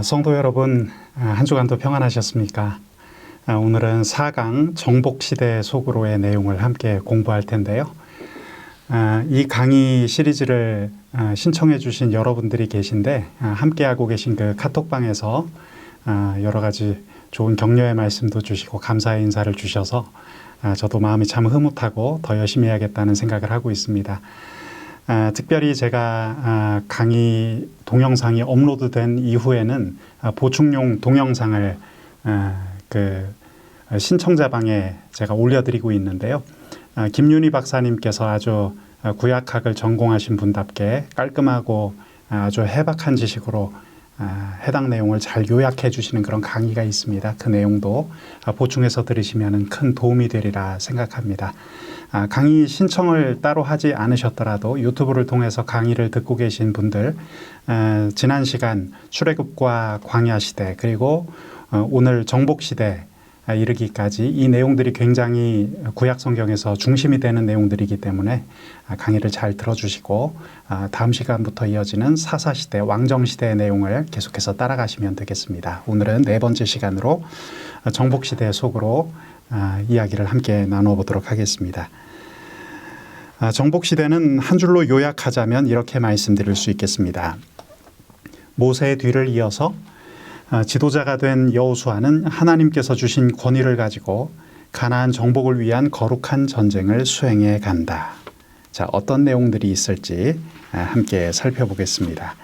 성도 여러분, 한 주간도 평안하셨습니까? 오늘은 4강 정복시대 속으로의 내용을 함께 공부할 텐데요. 이 강의 시리즈를 신청해 주신 여러분들이 계신데 함께하고 계신 그 카톡방에서 여러 가지 좋은 격려의 말씀도 주시고 감사의 인사를 주셔서 저도 마음이 참 흐뭇하고 더 열심히 해야겠다는 생각을 하고 있습니다. 특별히 제가 강의 동영상이 업로드된 이후에는 보충용 동영상을 그 신청자방에 제가 올려드리고 있는데요. 김윤희 박사님께서 아주 구약학을 전공하신 분답게 깔끔하고 아주 해박한 지식으로 해당 내용을 잘 요약해 주시는 그런 강의가 있습니다. 그 내용도 보충해서 들으시면 큰 도움이 되리라 생각합니다. 강의 신청을 따로 하지 않으셨더라도 유튜브를 통해서 강의를 듣고 계신 분들, 지난 시간 출애굽과 광야시대 그리고 오늘 정복시대 이르기까지 이 내용들이 굉장히 구약 성경에서 중심이 되는 내용들이기 때문에 강의를 잘 들어주시고 다음 시간부터 이어지는 사사시대, 왕정시대의 내용을 계속해서 따라가시면 되겠습니다. 오늘은 네 번째 시간으로 정복시대 속으로 이야기를 함께 나눠보도록 하겠습니다. 정복시대는 한 줄로 요약하자면 이렇게 말씀드릴 수 있겠습니다. 모세의 뒤를 이어서 지도자가 된 여호수아는 하나님께서 주신 권위를 가지고 가나안 정복을 위한 거룩한 전쟁을 수행해 간다. 자, 어떤 내용들이 있을지 함께 살펴보겠습니다.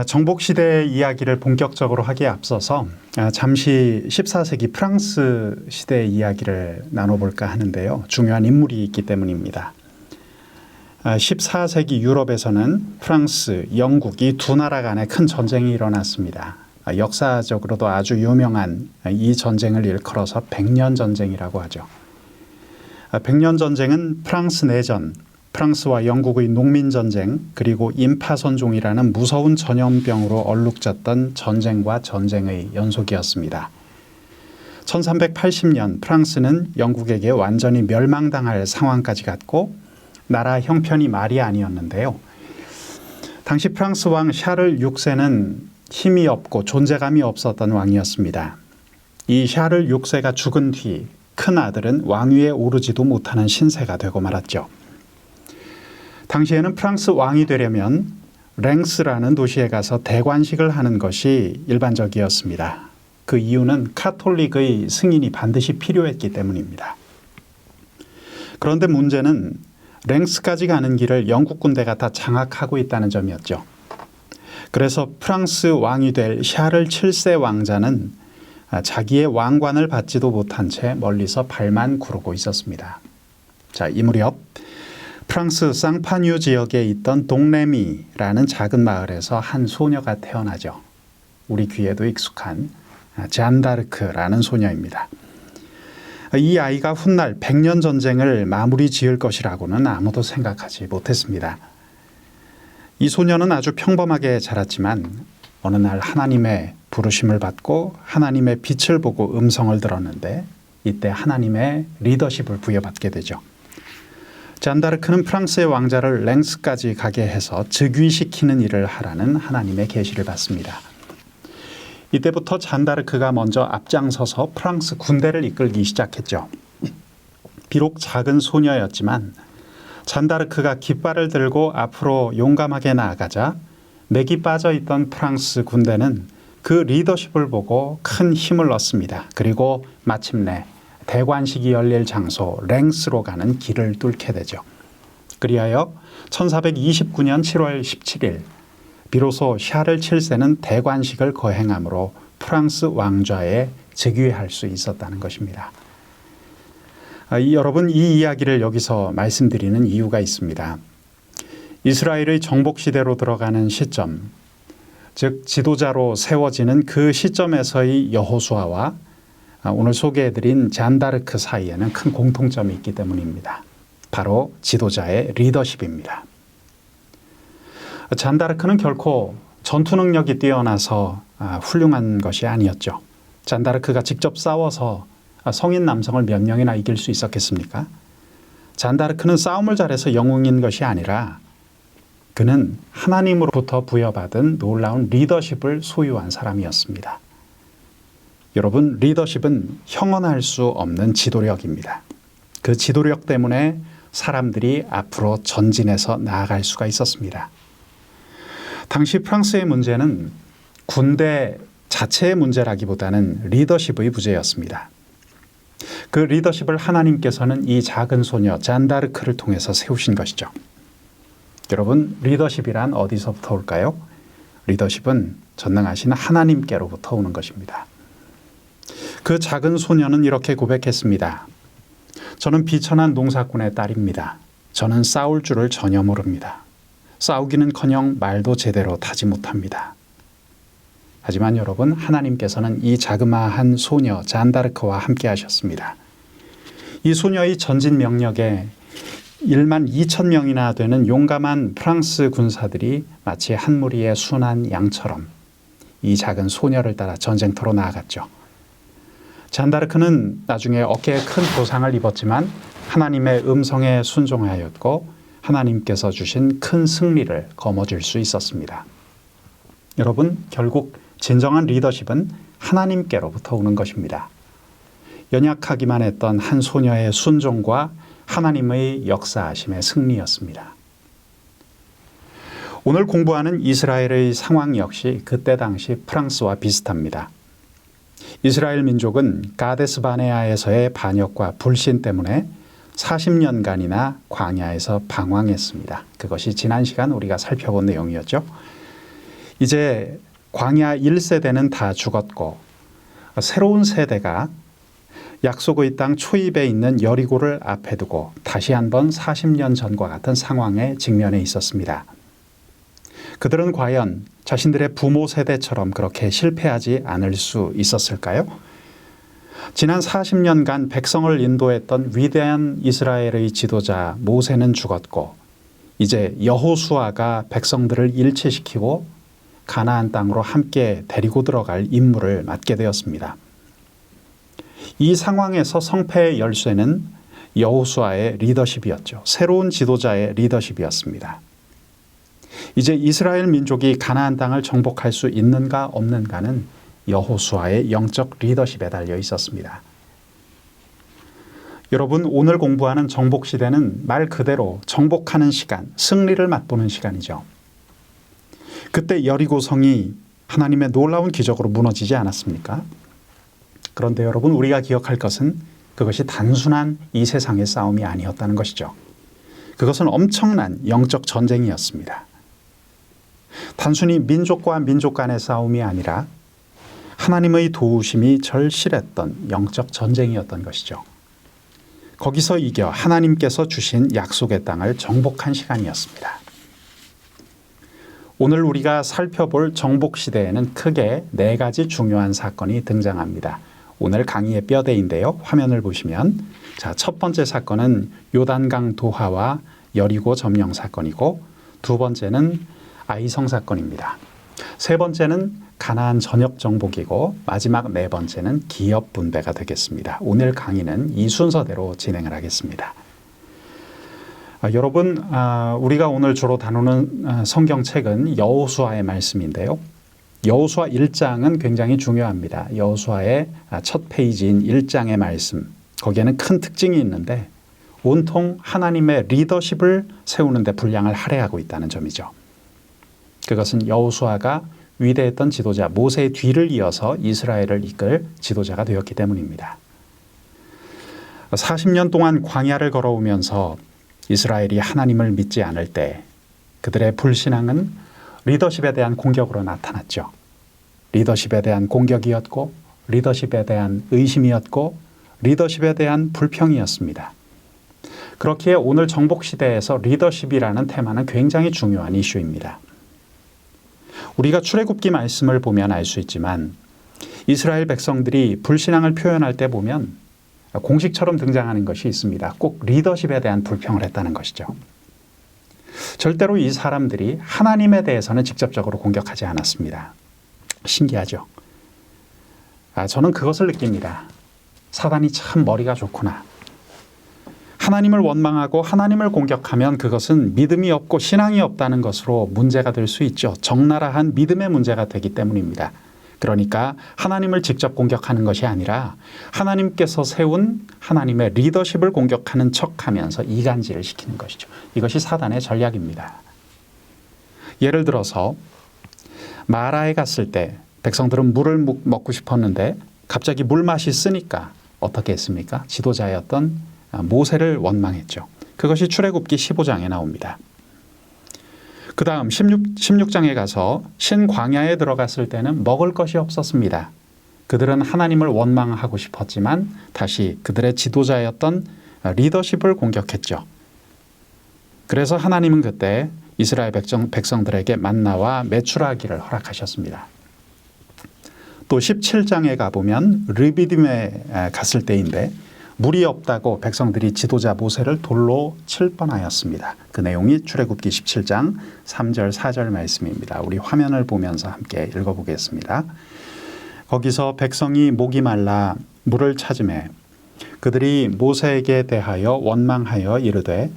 정복시대 이야기를 본격적으로 하기에 앞서서 잠시 14세기 프랑스 시대 이야기를 나눠볼까 하는데요. 중요한 인물이 있기 때문입니다. 14세기 유럽에서는 프랑스, 영국 이 두 나라 간에 큰 전쟁이 일어났습니다. 역사적으로도 아주 유명한 이 전쟁을 일컬어서 백년 전쟁이라고 하죠. 백년 전쟁은 프랑스 내전, 프랑스와 영국의 농민전쟁 그리고 임파선종이라는 무서운 전염병으로 얼룩졌던 전쟁과 전쟁의 연속이었습니다. 1380년 프랑스는 영국에게 완전히 멸망당할 상황까지 갔고 나라 형편이 말이 아니었는데요. 당시 프랑스 왕 샤를 6세는 힘이 없고 존재감이 없었던 왕이었습니다. 이 샤를 6세가 죽은 뒤 큰 아들은 왕위에 오르지도 못하는 신세가 되고 말았죠. 당시에는 프랑스 왕이 되려면 랭스라는 도시에 가서 대관식을 하는 것이 일반적이었습니다. 그 이유는 카톨릭의 승인이 반드시 필요했기 때문입니다. 그런데 문제는 랭스까지 가는 길을 영국 군대가 다 장악하고 있다는 점이었죠. 그래서 프랑스 왕이 될 샤를 7세 왕자는 자기의 왕관을 받지도 못한 채 멀리서 발만 구르고 있었습니다. 자, 이 무렵 프랑스 쌍파뉴 지역에 있던 동레미라는 작은 마을에서 한 소녀가 태어나죠. 우리 귀에도 익숙한 잔다르크라는 소녀입니다. 이 아이가 훗날 백년 전쟁을 마무리 지을 것이라고는 아무도 생각하지 못했습니다. 이 소녀는 아주 평범하게 자랐지만 어느 날 하나님의 부르심을 받고 하나님의 빛을 보고 음성을 들었는데 이때 하나님의 리더십을 부여받게 되죠. 잔다르크는 프랑스의 왕자를 랭스까지 가게 해서 즉위시키는 일을 하라는 하나님의 계시를 받습니다. 이때부터 잔다르크가 먼저 앞장서서 프랑스 군대를 이끌기 시작했죠. 비록 작은 소녀였지만 잔다르크가 깃발을 들고 앞으로 용감하게 나아가자 맥이 빠져있던 프랑스 군대는 그 리더십을 보고 큰 힘을 얻습니다. 그리고 마침내 대관식이 열릴 장소 랭스로 가는 길을 뚫게 되죠. 그리하여 1429년 7월 17일 비로소 샤를 7세는 대관식을 거행함으로 프랑스 왕좌에 즉위할 수 있었다는 것입니다. 여러분, 이 이야기를 여기서 말씀드리는 이유가 있습니다. 이스라엘의 정복시대로 들어가는 시점, 즉 지도자로 세워지는 그 시점에서의 여호수아와 오늘 소개해드린 잔다르크 사이에는 큰 공통점이 있기 때문입니다. 바로 지도자의 리더십입니다. 잔다르크는 결코 전투 능력이 뛰어나서 훌륭한 것이 아니었죠. 잔다르크가 직접 싸워서 성인 남성을 몇 명이나 이길 수 있었겠습니까? 잔다르크는 싸움을 잘해서 영웅인 것이 아니라 그는 하나님으로부터 부여받은 놀라운 리더십을 소유한 사람이었습니다. 여러분, 리더십은 형언할 수 없는 지도력입니다. 그 지도력 때문에 사람들이 앞으로 전진해서 나아갈 수가 있었습니다. 당시 프랑스의 문제는 군대 자체의 문제라기보다는 리더십의 부재였습니다. 그 리더십을 하나님께서는 이 작은 소녀 잔다르크를 통해서 세우신 것이죠. 여러분, 리더십이란 어디서부터 올까요? 리더십은 전능하신 하나님께로부터 오는 것입니다. 그 작은 소녀는 이렇게 고백했습니다. 저는 비천한 농사꾼의 딸입니다. 저는 싸울 줄을 전혀 모릅니다. 싸우기는커녕 말도 제대로 타지 못합니다. 하지만 여러분, 하나님께서는 이 자그마한 소녀 잔다르크와 함께 하셨습니다. 이 소녀의 전진 명령에 1만 2천 명이나 되는 용감한 프랑스 군사들이 마치 한 무리의 순한 양처럼 이 작은 소녀를 따라 전쟁터로 나아갔죠. 잔다르크는 나중에 어깨에 큰 부상을 입었지만 하나님의 음성에 순종하였고 하나님께서 주신 큰 승리를 거머쥘 수 있었습니다. 여러분, 결국 진정한 리더십은 하나님께로부터 오는 것입니다. 연약하기만 했던 한 소녀의 순종과 하나님의 역사하심의 승리였습니다. 오늘 공부하는 이스라엘의 상황 역시 그때 당시 프랑스와 비슷합니다. 이스라엘 민족은 가데스 바네아에서의 반역과 불신 때문에 40년간이나 광야에서 방황했습니다. 그것이 지난 시간 우리가 살펴본 내용이었죠. 이제 광야 1세대는 다 죽었고 새로운 세대가 약속의 땅 초입에 있는 여리고를 앞에 두고 다시 한번 40년 전과 같은 상황에 직면해 있었습니다. 그들은 과연 자신들의 부모 세대처럼 그렇게 실패하지 않을 수 있었을까요? 지난 40년간 백성을 인도했던 위대한 이스라엘의 지도자 모세는 죽었고 이제 여호수아가 백성들을 일치시키고 가나안 땅으로 함께 데리고 들어갈 임무를 맡게 되었습니다. 이 상황에서 성패의 열쇠는 여호수아의 리더십이었죠. 새로운 지도자의 리더십이었습니다. 이제 이스라엘 민족이 가나안 땅을 정복할 수 있는가 없는가는 여호수아의 영적 리더십에 달려 있었습니다. 여러분, 오늘 공부하는 정복 시대는 말 그대로 정복하는 시간, 승리를 맛보는 시간이죠. 그때 여리고성이 하나님의 놀라운 기적으로 무너지지 않았습니까? 그런데 여러분, 우리가 기억할 것은 그것이 단순한 이 세상의 싸움이 아니었다는 것이죠. 그것은 엄청난 영적 전쟁이었습니다. 단순히 민족과 민족 간의 싸움이 아니라 하나님의 도우심이 절실했던 영적 전쟁이었던 것이죠. 거기서 이겨 하나님께서 주신 약속의 땅을 정복한 시간이었습니다. 오늘 우리가 살펴볼 정복 시대에는 크게 4가지 중요한 사건이 등장합니다. 오늘 강의의 뼈대인데요. 화면을 보시면 첫 번째 사건은 요단강 도하와 여리고 점령 사건이고, 두 번째는 아이성 사건입니다. 세 번째는 가나안 전역 정복이고, 마지막 4번째는 기업 분배가 되겠습니다. 오늘 강의는 이 순서대로 진행을 하겠습니다. 여러분, 우리가 오늘 주로 다루는 성경책은 여호수아의 말씀인데요. 여호수아 1장은 굉장히 중요합니다. 여호수아의 첫 페이지인 1장의 말씀, 거기에는 큰 특징이 있는데 온통 하나님의 리더십을 세우는 데 분량을 할애하고 있다는 점이죠. 그것은 여호수아가 위대했던 지도자 모세의 뒤를 이어서 이스라엘을 이끌 지도자가 되었기 때문입니다. 40년 동안 광야를 걸어오면서 이스라엘이 하나님을 믿지 않을 때 그들의 불신앙은 리더십에 대한 공격으로 나타났죠. 리더십에 대한 공격이었고, 리더십에 대한 의심이었고, 리더십에 대한 불평이었습니다. 그렇기에 오늘 정복시대에서 리더십이라는 테마는 굉장히 중요한 이슈입니다. 우리가 출애굽기 말씀을 보면 알 수 있지만 이스라엘 백성들이 불신앙을 표현할 때 보면 공식처럼 등장하는 것이 있습니다. 꼭 리더십에 대한 불평을 했다는 것이죠. 절대로 이 사람들이 하나님에 대해서는 직접적으로 공격하지 않았습니다. 신기하죠? 저는 그것을 느낍니다. 사단이 참 머리가 좋구나. 하나님을 원망하고 하나님을 공격하면 그것은 믿음이 없고 신앙이 없다는 것으로 문제가 될 수 있죠. 적나라한 믿음의 문제가 되기 때문입니다. 그러니까 하나님을 직접 공격하는 것이 아니라 하나님께서 세운 하나님의 리더십을 공격하는 척하면서 이간질을 시키는 것이죠. 이것이 사단의 전략입니다. 예를 들어서 마라에 갔을 때 백성들은 물을 먹고 싶었는데 갑자기 물맛이 쓰니까 어떻게 했습니까? 지도자였던 모세를 원망했죠. 그것이 출애굽기 15장에 나옵니다. 그 다음 16장에 가서 신광야에 들어갔을 때는 먹을 것이 없었습니다. 그들은 하나님을 원망하고 싶었지만 다시 그들의 지도자였던 리더십을 공격했죠. 그래서 하나님은 그때 이스라엘 백성들에게 만나와 메추라기를 허락하셨습니다. 또 17장에 가보면 르비딤에 갔을 때인데 물이 없다고 백성들이 지도자 모세를 돌로 칠 뻔하였습니다. 그 내용이 출애굽기 17장 3절 4절 말씀입니다. 우리 화면을 보면서 함께 읽어보겠습니다. 거기서 백성이 목이 말라 물을 찾으매 그들이 모세에게 대하여 원망하여 이르되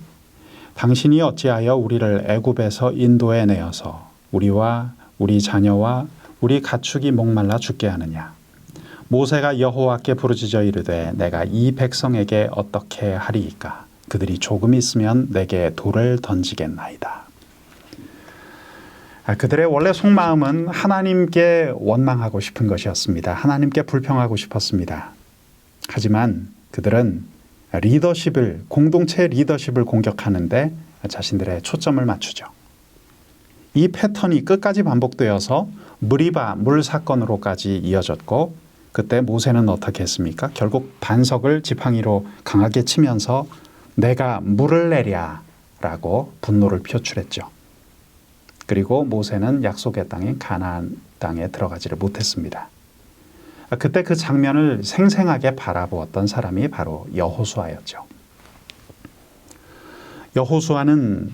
당신이 어찌하여 우리를 애굽에서 인도해 내어서 우리와 우리 자녀와 우리 가축이 목말라 죽게 하느냐. 모세가 여호와께 부르짖어 이르되 내가 이 백성에게 어떻게 하리이까. 그들이 조금 있으면 내게 돌을 던지겠나이다. 그들의 원래 속마음은 하나님께 원망하고 싶은 것이었습니다. 하나님께 불평하고 싶었습니다. 하지만 그들은 공동체 리더십을 공격하는데 자신들의 초점을 맞추죠. 이 패턴이 끝까지 반복되어서 무리바 물 사건으로까지 이어졌고 그때 모세는 어떻게 했습니까? 결국 반석을 지팡이로 강하게 치면서 내가 물을 내랴 라고 분노를 표출했죠. 그리고 모세는 약속의 땅인 가나안 땅에 들어가지를 못했습니다. 그때 그 장면을 생생하게 바라보았던 사람이 바로 여호수아였죠. 여호수아는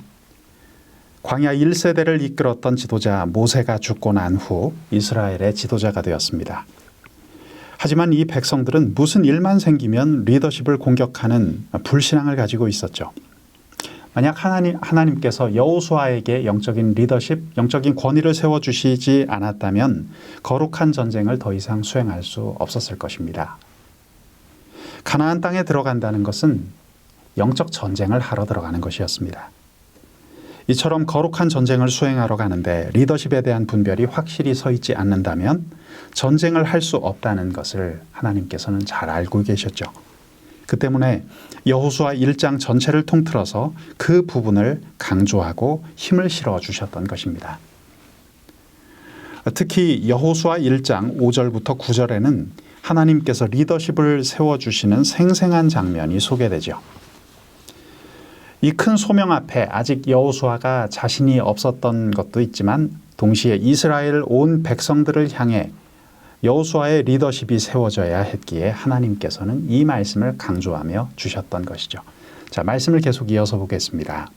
광야 1세대를 이끌었던 지도자 모세가 죽고 난 후 이스라엘의 지도자가 되었습니다. 하지만 이 백성들은 무슨 일만 생기면 리더십을 공격하는 불신앙을 가지고 있었죠. 만약 하나님께서 여호수아에게 영적인 리더십, 영적인 권위를 세워주시지 않았다면 거룩한 전쟁을 더 이상 수행할 수 없었을 것입니다. 가나안 땅에 들어간다는 것은 영적 전쟁을 하러 들어가는 것이었습니다. 이처럼 거룩한 전쟁을 수행하러 가는데 리더십에 대한 분별이 확실히 서 있지 않는다면 전쟁을 할 수 없다는 것을 하나님께서는 잘 알고 계셨죠. 그 때문에 여호수아 1장 전체를 통틀어서 그 부분을 강조하고 힘을 실어 주셨던 것입니다. 특히 여호수아 1장 5절부터 9절에는 하나님께서 리더십을 세워주시는 생생한 장면이 소개되죠. 이 큰 소명 앞에 아직 여호수아가 자신이 없었던 것도 있지만 동시에 이스라엘 온 백성들을 향해 여호수아의 리더십이 세워져야 했기에 하나님께서는 이 말씀을 강조하며 주셨던 것이죠. 자, 말씀을 계속 이어서 보겠습니다.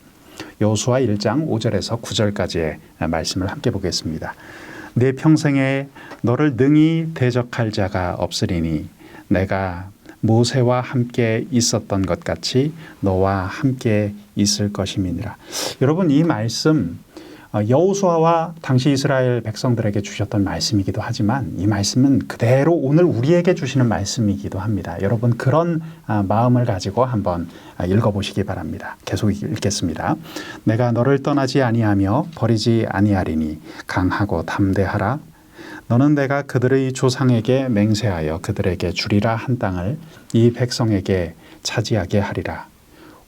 여호수아 1장 5절에서 9절까지의 말씀을 함께 보겠습니다. 내 평생에 너를 능히 대적할 자가 없으리니 내가 모세와 함께 있었던 것 같이 너와 함께 있을 것임이니라. 여러분, 이 말씀 여호수아와 당시 이스라엘 백성들에게 주셨던 말씀이기도 하지만 이 말씀은 그대로 오늘 우리에게 주시는 말씀이기도 합니다. 여러분, 그런 마음을 가지고 한번 읽어보시기 바랍니다. 계속 읽겠습니다. 내가 너를 떠나지 아니하며 버리지 아니하리니 강하고 담대하라. 너는 내가 그들의 조상에게 맹세하여 그들에게 주리라 한 땅을 이 백성에게 차지하게 하리라.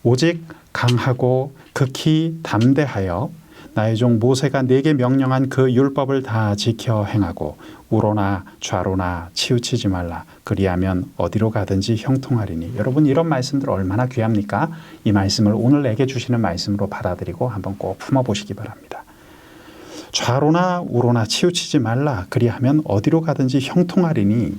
오직 강하고 극히 담대하여 나의 종 모세가 네게 명령한 그 율법을 다 지켜 행하고 우로나 좌로나 치우치지 말라. 그리하면 어디로 가든지 형통하리니. 여러분, 이런 말씀들 얼마나 귀합니까? 이 말씀을 오늘 내게 주시는 말씀으로 받아들이고 한번 꼭 품어보시기 바랍니다. 좌로나 우로나 치우치지 말라. 그리하면 어디로 가든지 형통하리니.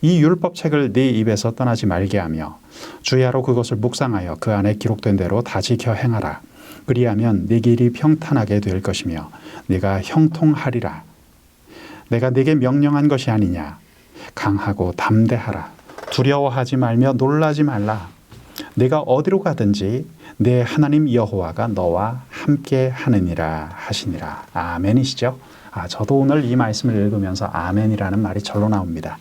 이 율법책을 네 입에서 떠나지 말게 하며 주야로 그것을 묵상하여 그 안에 기록된 대로 다 지켜 행하라. 그리하면 네 길이 평탄하게 될 것이며 네가 형통하리라. 내가 네게 명령한 것이 아니냐. 강하고 담대하라. 두려워하지 말며 놀라지 말라. 네가 어디로 가든지 내 하나님 여호와가 너와 함께 하느니라 하시니라. 아멘이시죠? 저도 오늘 이 말씀을 읽으면서 아멘이라는 말이 절로 나옵니다.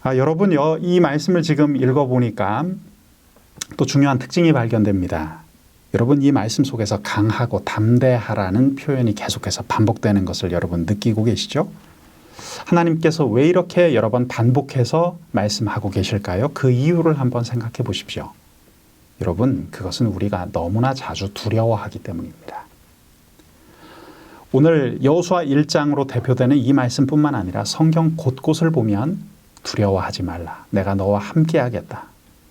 여러분요, 이 말씀을 지금 읽어보니까 또 중요한 특징이 발견됩니다. 여러분, 이 말씀 속에서 강하고 담대하라는 표현이 계속해서 반복되는 것을 여러분 느끼고 계시죠? 하나님께서 왜 이렇게 여러 번 반복해서 말씀하고 계실까요? 그 이유를 한번 생각해 보십시오. 여러분, 그것은 우리가 너무나 자주 두려워하기 때문입니다. 오늘 여호수아 1장으로 대표되는 이 말씀뿐만 아니라 성경 곳곳을 보면 두려워하지 말라. 내가 너와 함께 하겠다.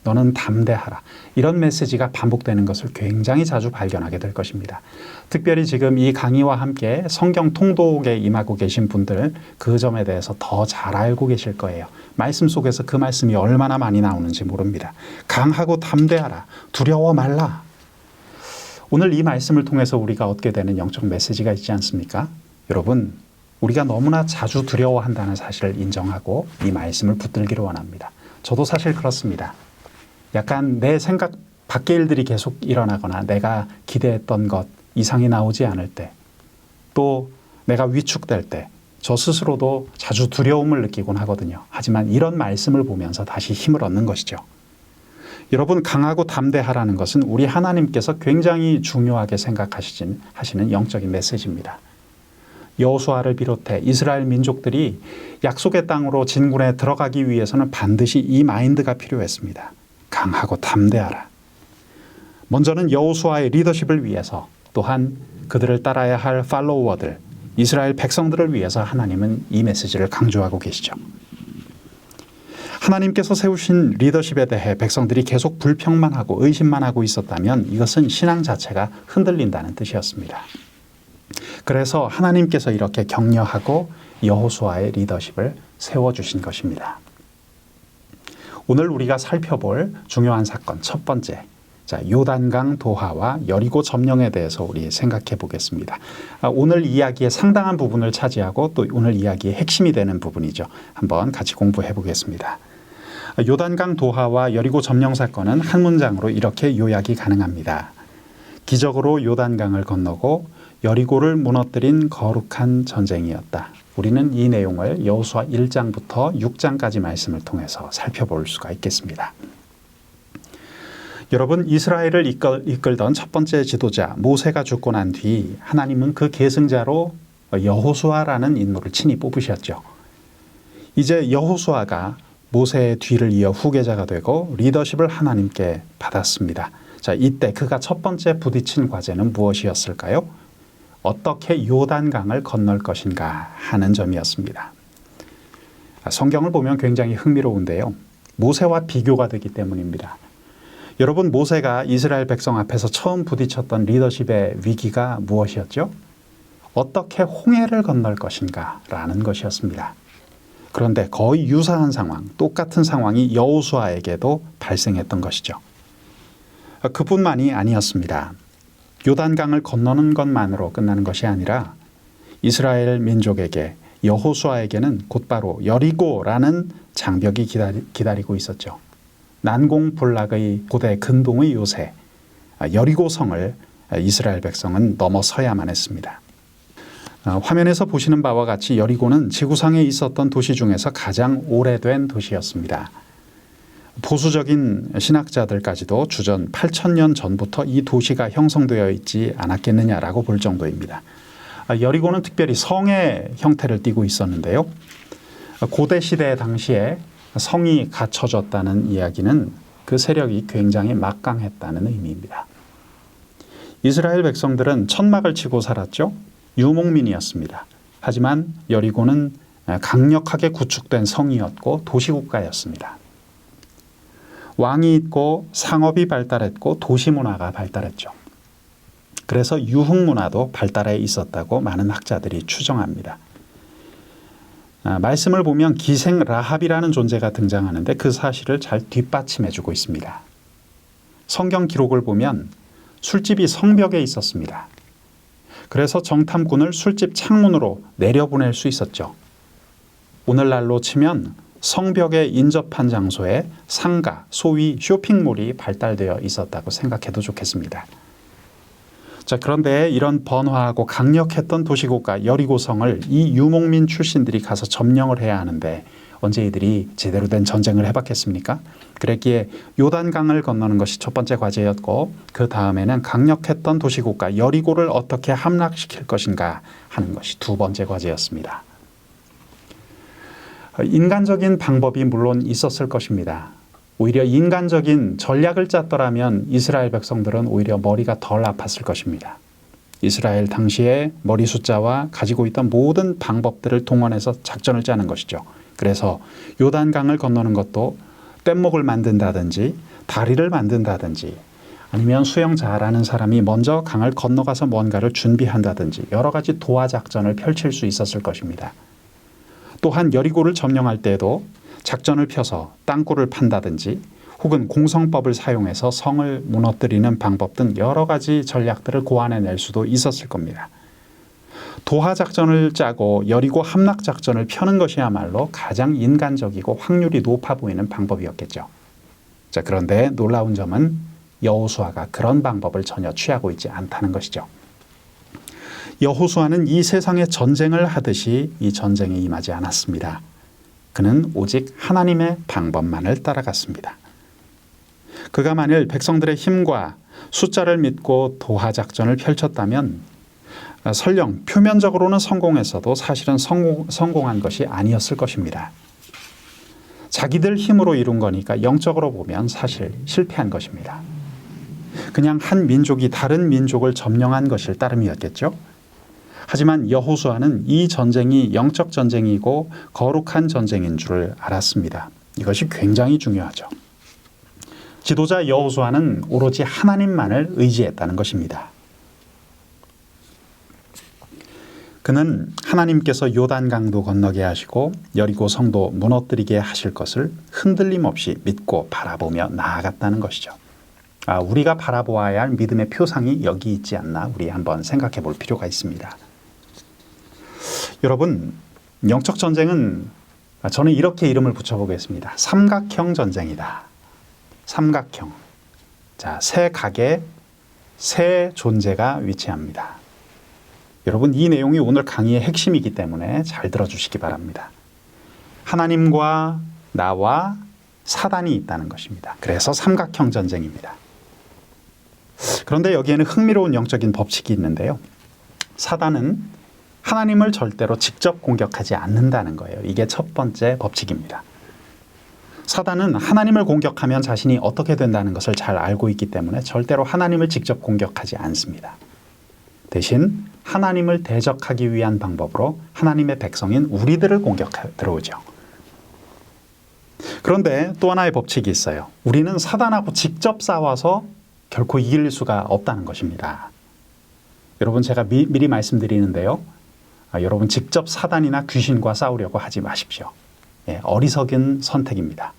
너는 담대하라. 이런 메시지가 반복되는 것을 굉장히 자주 발견하게 될 것입니다. 특별히 지금 이 강의와 함께 성경 통독에 임하고 계신 분들 그 점에 대해서 더 잘 알고 계실 거예요. 말씀 속에서 그 말씀이 얼마나 많이 나오는지 모릅니다. 강하고 담대하라. 두려워 말라. 오늘 이 말씀을 통해서 우리가 얻게 되는 영적 메시지가 있지 않습니까? 여러분, 우리가 너무나 자주 두려워한다는 사실을 인정하고 이 말씀을 붙들기를 원합니다. 저도 사실 그렇습니다. 약간 내 생각 밖의 일들이 계속 일어나거나 내가 기대했던 것 이상이 나오지 않을 때, 또 내가 위축될 때 저 스스로도 자주 두려움을 느끼곤 하거든요. 하지만 이런 말씀을 보면서 다시 힘을 얻는 것이죠. 여러분, 강하고 담대하라는 것은 우리 하나님께서 굉장히 중요하게 하시는 영적인 메시지입니다. 여호수아를 비롯해 이스라엘 민족들이 약속의 땅으로 진군에 들어가기 위해서는 반드시 이 마인드가 필요했습니다. 강하고 담대하라. 먼저는 여호수아의 리더십을 위해서, 또한 그들을 따라야 할 팔로워들, 이스라엘 백성들을 위해서 하나님은 이 메시지를 강조하고 계시죠. 하나님께서 세우신 리더십에 대해 백성들이 계속 불평만 하고 의심만 하고 있었다면 이것은 신앙 자체가 흔들린다는 뜻이었습니다. 그래서 하나님께서 이렇게 격려하고 여호수아의 리더십을 세워주신 것입니다. 오늘 우리가 살펴볼 중요한 사건 첫 번째, 요단강 도하와 여리고 점령에 대해서 우리 생각해 보겠습니다. 오늘 이야기의 상당한 부분을 차지하고 또 오늘 이야기의 핵심이 되는 부분이죠. 한번 같이 공부해 보겠습니다. 요단강 도하와 여리고 점령 사건은 한 문장으로 이렇게 요약이 가능합니다. 기적으로 요단강을 건너고 여리고를 무너뜨린 거룩한 전쟁이었다. 우리는 이 내용을 여호수아 1장부터 6장까지 말씀을 통해서 살펴볼 수가 있겠습니다. 여러분, 이스라엘을 이끌던 첫 번째 지도자 모세가 죽고 난 뒤 하나님은 그 계승자로 여호수아라는 인물을 친히 뽑으셨죠. 이제 여호수아가 모세의 뒤를 이어 후계자가 되고 리더십을 하나님께 받았습니다. 이때 그가 첫 번째 부딪힌 과제는 무엇이었을까요? 어떻게 요단강을 건널 것인가 하는 점이었습니다. 성경을 보면 굉장히 흥미로운데요. 모세와 비교가 되기 때문입니다. 여러분, 모세가 이스라엘 백성 앞에서 처음 부딪혔던 리더십의 위기가 무엇이었죠? 어떻게 홍해를 건널 것인가 라는 것이었습니다. 그런데 거의 유사한 상황, 똑같은 상황이 여호수아에게도 발생했던 것이죠. 그뿐만이 아니었습니다. 요단강을 건너는 것만으로 끝나는 것이 아니라 이스라엘 민족에게, 여호수아에게는 곧바로 여리고라는 장벽이 기다리고 있었죠. 난공불락의 고대 근동의 요새 여리고성을 이스라엘 백성은 넘어서야만 했습니다. 화면에서 보시는 바와 같이 여리고는 지구상에 있었던 도시 중에서 가장 오래된 도시였습니다. 보수적인 신학자들까지도 주전 8,000년 전부터 이 도시가 형성되어 있지 않았겠느냐라고 볼 정도입니다. 여리고는 특별히 성의 형태를 띠고 있었는데요. 고대 시대 당시에 성이 갖춰졌다는 이야기는 그 세력이 굉장히 막강했다는 의미입니다. 이스라엘 백성들은 천막을 치고 살았죠. 유목민이었습니다. 하지만 여리고는 강력하게 구축된 성이었고 도시국가였습니다. 왕이 있고 상업이 발달했고 도시문화가 발달했죠. 그래서 유흥문화도 발달해 있었다고 많은 학자들이 추정합니다. 말씀을 보면 기생 라합이라는 존재가 등장하는데 그 사실을 잘 뒷받침해주고 있습니다. 성경 기록을 보면 술집이 성벽에 있었습니다. 그래서 정탐꾼을 술집 창문으로 내려보낼 수 있었죠. 오늘날로 치면 성벽에 인접한 장소에 상가, 소위 쇼핑몰이 발달되어 있었다고 생각해도 좋겠습니다. 자, 그런데 이런 번화하고 강력했던 도시국가 여리고성을 이 유목민 출신들이 가서 점령을 해야 하는데 언제 이들이 제대로 된 전쟁을 해봤겠습니까? 그랬기에 요단강을 건너는 것이 첫 번째 과제였고 그 다음에는 강력했던 도시국가 여리고를 어떻게 함락시킬 것인가 하는 것이 두 번째 과제였습니다. 인간적인 방법이 물론 있었을 것입니다. 오히려 인간적인 전략을 짰더라면 이스라엘 백성들은 오히려 머리가 덜 아팠을 것입니다. 이스라엘 당시의 머리 숫자와 가지고 있던 모든 방법들을 동원해서 작전을 짜는 것이죠. 그래서 요단강을 건너는 것도 뗏목을 만든다든지 다리를 만든다든지 아니면 수영 잘하는 사람이 먼저 강을 건너가서 뭔가를 준비한다든지 여러 가지 도하 작전을 펼칠 수 있었을 것입니다. 또한 여리고를 점령할 때에도 작전을 펴서 땅굴을 판다든지 혹은 공성법을 사용해서 성을 무너뜨리는 방법 등 여러 가지 전략들을 고안해낼 수도 있었을 겁니다. 도하 작전을 짜고 여리고 함락 작전을 펴는 것이야말로 가장 인간적이고 확률이 높아 보이는 방법이었겠죠. 자, 그런데 놀라운 점은 여호수아가 그런 방법을 전혀 취하고 있지 않다는 것이죠. 여호수아는 이 세상에 전쟁을 하듯이 이 전쟁에 임하지 않았습니다. 그는 오직 하나님의 방법만을 따라갔습니다. 그가 만일 백성들의 힘과 숫자를 믿고 도하 작전을 펼쳤다면 설령 표면적으로는 성공했어도 사실은 성공한 것이 아니었을 것입니다. 자기들 힘으로 이룬 거니까 영적으로 보면 사실 실패한 것입니다. 그냥 한 민족이 다른 민족을 점령한 것일 따름이었겠죠. 하지만 여호수아는 이 전쟁이 영적 전쟁이고 거룩한 전쟁인 줄을 알았습니다. 이것이 굉장히 중요하죠. 지도자 여호수아는 오로지 하나님만을 의지했다는 것입니다. 그는 하나님께서 요단강도 건너게 하시고 여리고 성도 무너뜨리게 하실 것을 흔들림 없이 믿고 바라보며 나아갔다는 것이죠. 우리가 바라보아야 할 믿음의 표상이 여기 있지 않나 우리 한번 생각해 볼 필요가 있습니다. 여러분, 영적 전쟁은 저는 이렇게 이름을 붙여보겠습니다. 삼각형 전쟁이다. 삼각형. 자, 세 각에 세 존재가 위치합니다. 여러분, 이 내용이 오늘 강의의 핵심이기 때문에 잘 들어주시기 바랍니다. 하나님과 나와 사단이 있다는 것입니다. 그래서 삼각형 전쟁입니다. 그런데 여기에는 흥미로운 영적인 법칙이 있는데요. 사단은 하나님을 절대로 직접 공격하지 않는다는 거예요. 이게 첫 번째 법칙입니다. 사단은 하나님을 공격하면 자신이 어떻게 된다는 것을 잘 알고 있기 때문에 절대로 하나님을 직접 공격하지 않습니다. 대신 하나님을 대적하기 위한 방법으로 하나님의 백성인 우리들을 공격해 들어오죠. 그런데 또 하나의 법칙이 있어요. 우리는 사단하고 직접 싸워서 결코 이길 수가 없다는 것입니다. 여러분, 제가 미리 말씀드리는데요. 여러분, 직접 사단이나 귀신과 싸우려고 하지 마십시오. 어리석은 선택입니다.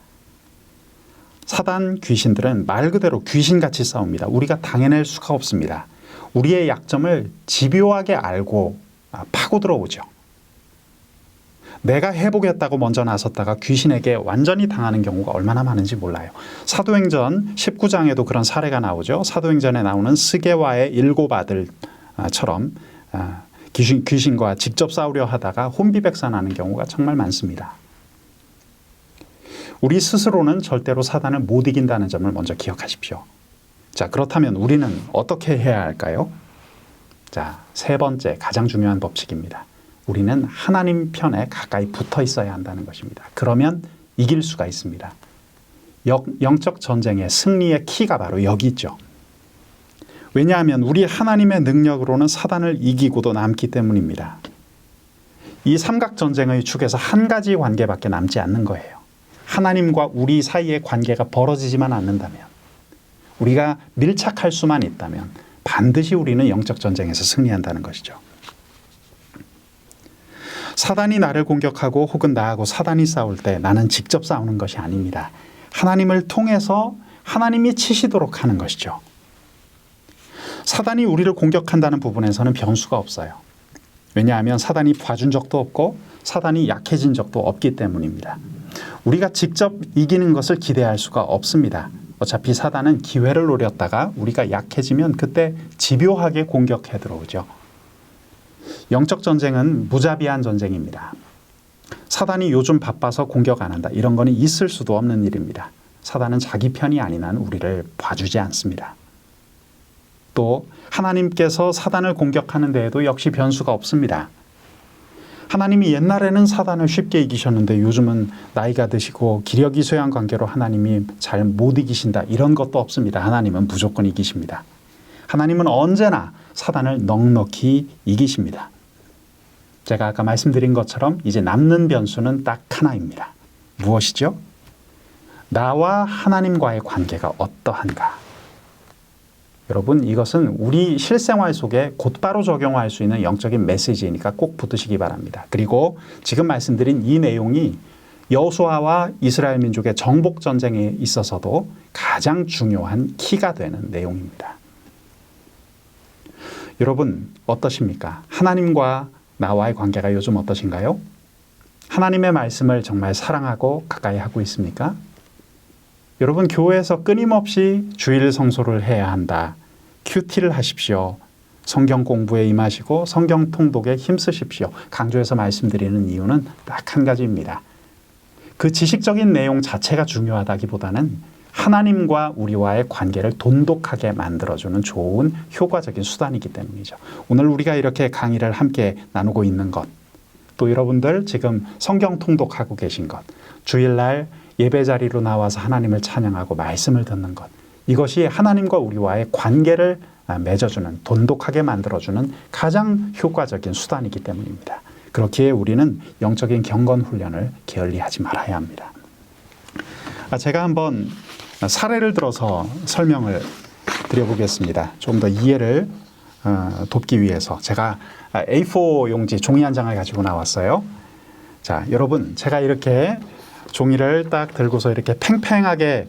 사단 귀신들은 말 그대로 귀신같이 싸웁니다. 우리가 당해낼 수가 없습니다. 우리의 약점을 집요하게 알고 파고 들어오죠. 내가 해보겠다고 먼저 나섰다가 귀신에게 완전히 당하는 경우가 얼마나 많은지 몰라요. 사도행전 19장에도 그런 사례가 나오죠. 사도행전에 나오는 스게와의 7 아들처럼 귀신과 직접 싸우려 하다가 혼비백산하는 경우가 정말 많습니다. 우리 스스로는 절대로 사단을 못 이긴다는 점을 먼저 기억하십시오. 자, 그렇다면 우리는 어떻게 해야 할까요? 자, 세 번째 가장 중요한 법칙입니다. 우리는 하나님 편에 가까이 붙어 있어야 한다는 것입니다. 그러면 이길 수가 있습니다. 영적 전쟁의 승리의 키가 바로 여기 있죠. 왜냐하면 우리 하나님의 능력으로는 사단을 이기고도 남기 때문입니다. 이 삼각전쟁의 축에서 한 가지 관계밖에 남지 않는 거예요. 하나님과 우리 사이의 관계가 벌어지지만 않는다면, 우리가 밀착할 수만 있다면 반드시 우리는 영적 전쟁에서 승리한다는 것이죠. 사단이 나를 공격하고 혹은 나하고 사단이 싸울 때 나는 직접 싸우는 것이 아닙니다. 하나님을 통해서 하나님이 치시도록 하는 것이죠. 사단이 우리를 공격한다는 부분에서는 변수가 없어요. 왜냐하면 사단이 봐준 적도 없고 사단이 약해진 적도 없기 때문입니다. 우리가 직접 이기는 것을 기대할 수가 없습니다. 어차피 사단은 기회를 노렸다가 우리가 약해지면 그때 집요하게 공격해 들어오죠. 영적 전쟁은 무자비한 전쟁입니다. 사단이 요즘 바빠서 공격 안 한다. 이런 거는 있을 수도 없는 일입니다. 사단은 자기 편이 아닌 한 우리를 봐주지 않습니다. 또 하나님께서 사단을 공격하는 데에도 역시 변수가 없습니다. 하나님이 옛날에는 사단을 쉽게 이기셨는데 요즘은 나이가 드시고 기력이 쇠한 관계로 하나님이 잘 못 이기신다. 이런 것도 없습니다. 하나님은 무조건 이기십니다. 하나님은 언제나 사단을 넉넉히 이기십니다. 제가 아까 말씀드린 것처럼 이제 남는 변수는 딱 하나입니다. 무엇이죠? 나와 하나님과의 관계가 어떠한가? 여러분, 이것은 우리 실생활 속에 곧바로 적용할 수 있는 영적인 메시지니까 꼭 붙으시기 바랍니다. 그리고 지금 말씀드린 이 내용이 여호수아와 이스라엘 민족의 정복 전쟁에 있어서도 가장 중요한 키가 되는 내용입니다. 여러분, 어떠십니까? 하나님과 나와의 관계가 요즘 어떠신가요? 하나님의 말씀을 정말 사랑하고 가까이 하고 있습니까? 여러분, 교회에서 끊임없이 주일 성소를 해야 한다. 큐티를 하십시오. 성경 공부에 임하시고 성경 통독에 힘쓰십시오. 강조해서 말씀드리는 이유는 딱 한 가지입니다. 그 지식적인 내용 자체가 중요하다기보다는 하나님과 우리와의 관계를 돈독하게 만들어주는 좋은 효과적인 수단이기 때문이죠. 오늘 우리가 이렇게 강의를 함께 나누고 있는 것, 또 여러분들 지금 성경 통독하고 계신 것, 주일날 예배 자리로 나와서 하나님을 찬양하고 말씀을 듣는 것, 이것이 하나님과 우리와의 관계를 맺어주는, 돈독하게 만들어주는 가장 효과적인 수단이기 때문입니다. 그렇기에 우리는 영적인 경건 훈련을 게을리하지 말아야 합니다. 제가 한번 사례를 들어서 설명을 드려보겠습니다. 좀 더 이해를 돕기 위해서 제가 A4 용지 종이 한 장을 가지고 나왔어요. 자, 여러분, 제가 이렇게 종이를 딱 들고서 이렇게 팽팽하게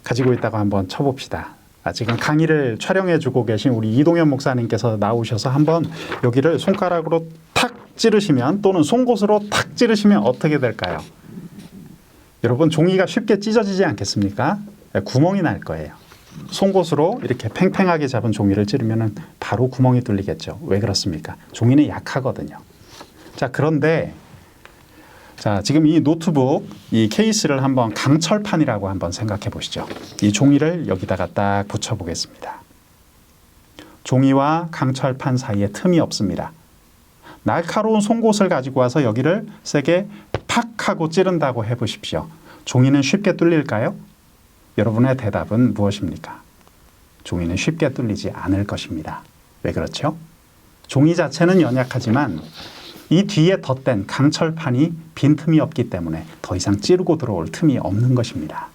가지고 있다고 한번 쳐봅시다. 지금 강의를 촬영해주고 계신 우리 이동현 목사님께서 나오셔서 한번 여기를 손가락으로 탁 찌르시면, 또는 송곳으로 탁 찌르시면 어떻게 될까요? 여러분, 종이가 쉽게 찢어지지 않겠습니까? 구멍이 날 거예요. 송곳으로 이렇게 팽팽하게 잡은 종이를 찌르면 바로 구멍이 뚫리겠죠. 왜 그렇습니까? 종이는 약하거든요. 자, 그런데 자, 지금 이 노트북, 이 케이스를 한번 강철판이라고 한번 생각해 보시죠. 이 종이를 여기다가 딱 붙여 보겠습니다. 종이와 강철판 사이에 틈이 없습니다. 날카로운 송곳을 가지고 와서 여기를 세게 팍 하고 찌른다고 해보십시오. 종이는 쉽게 뚫릴까요? 여러분의 대답은 무엇입니까? 종이는 쉽게 뚫리지 않을 것입니다. 왜 그렇죠? 종이 자체는 연약하지만 이 뒤에 덧댄 강철판이 빈틈이 없기 때문에 더 이상 찌르고 들어올 틈이 없는 것입니다.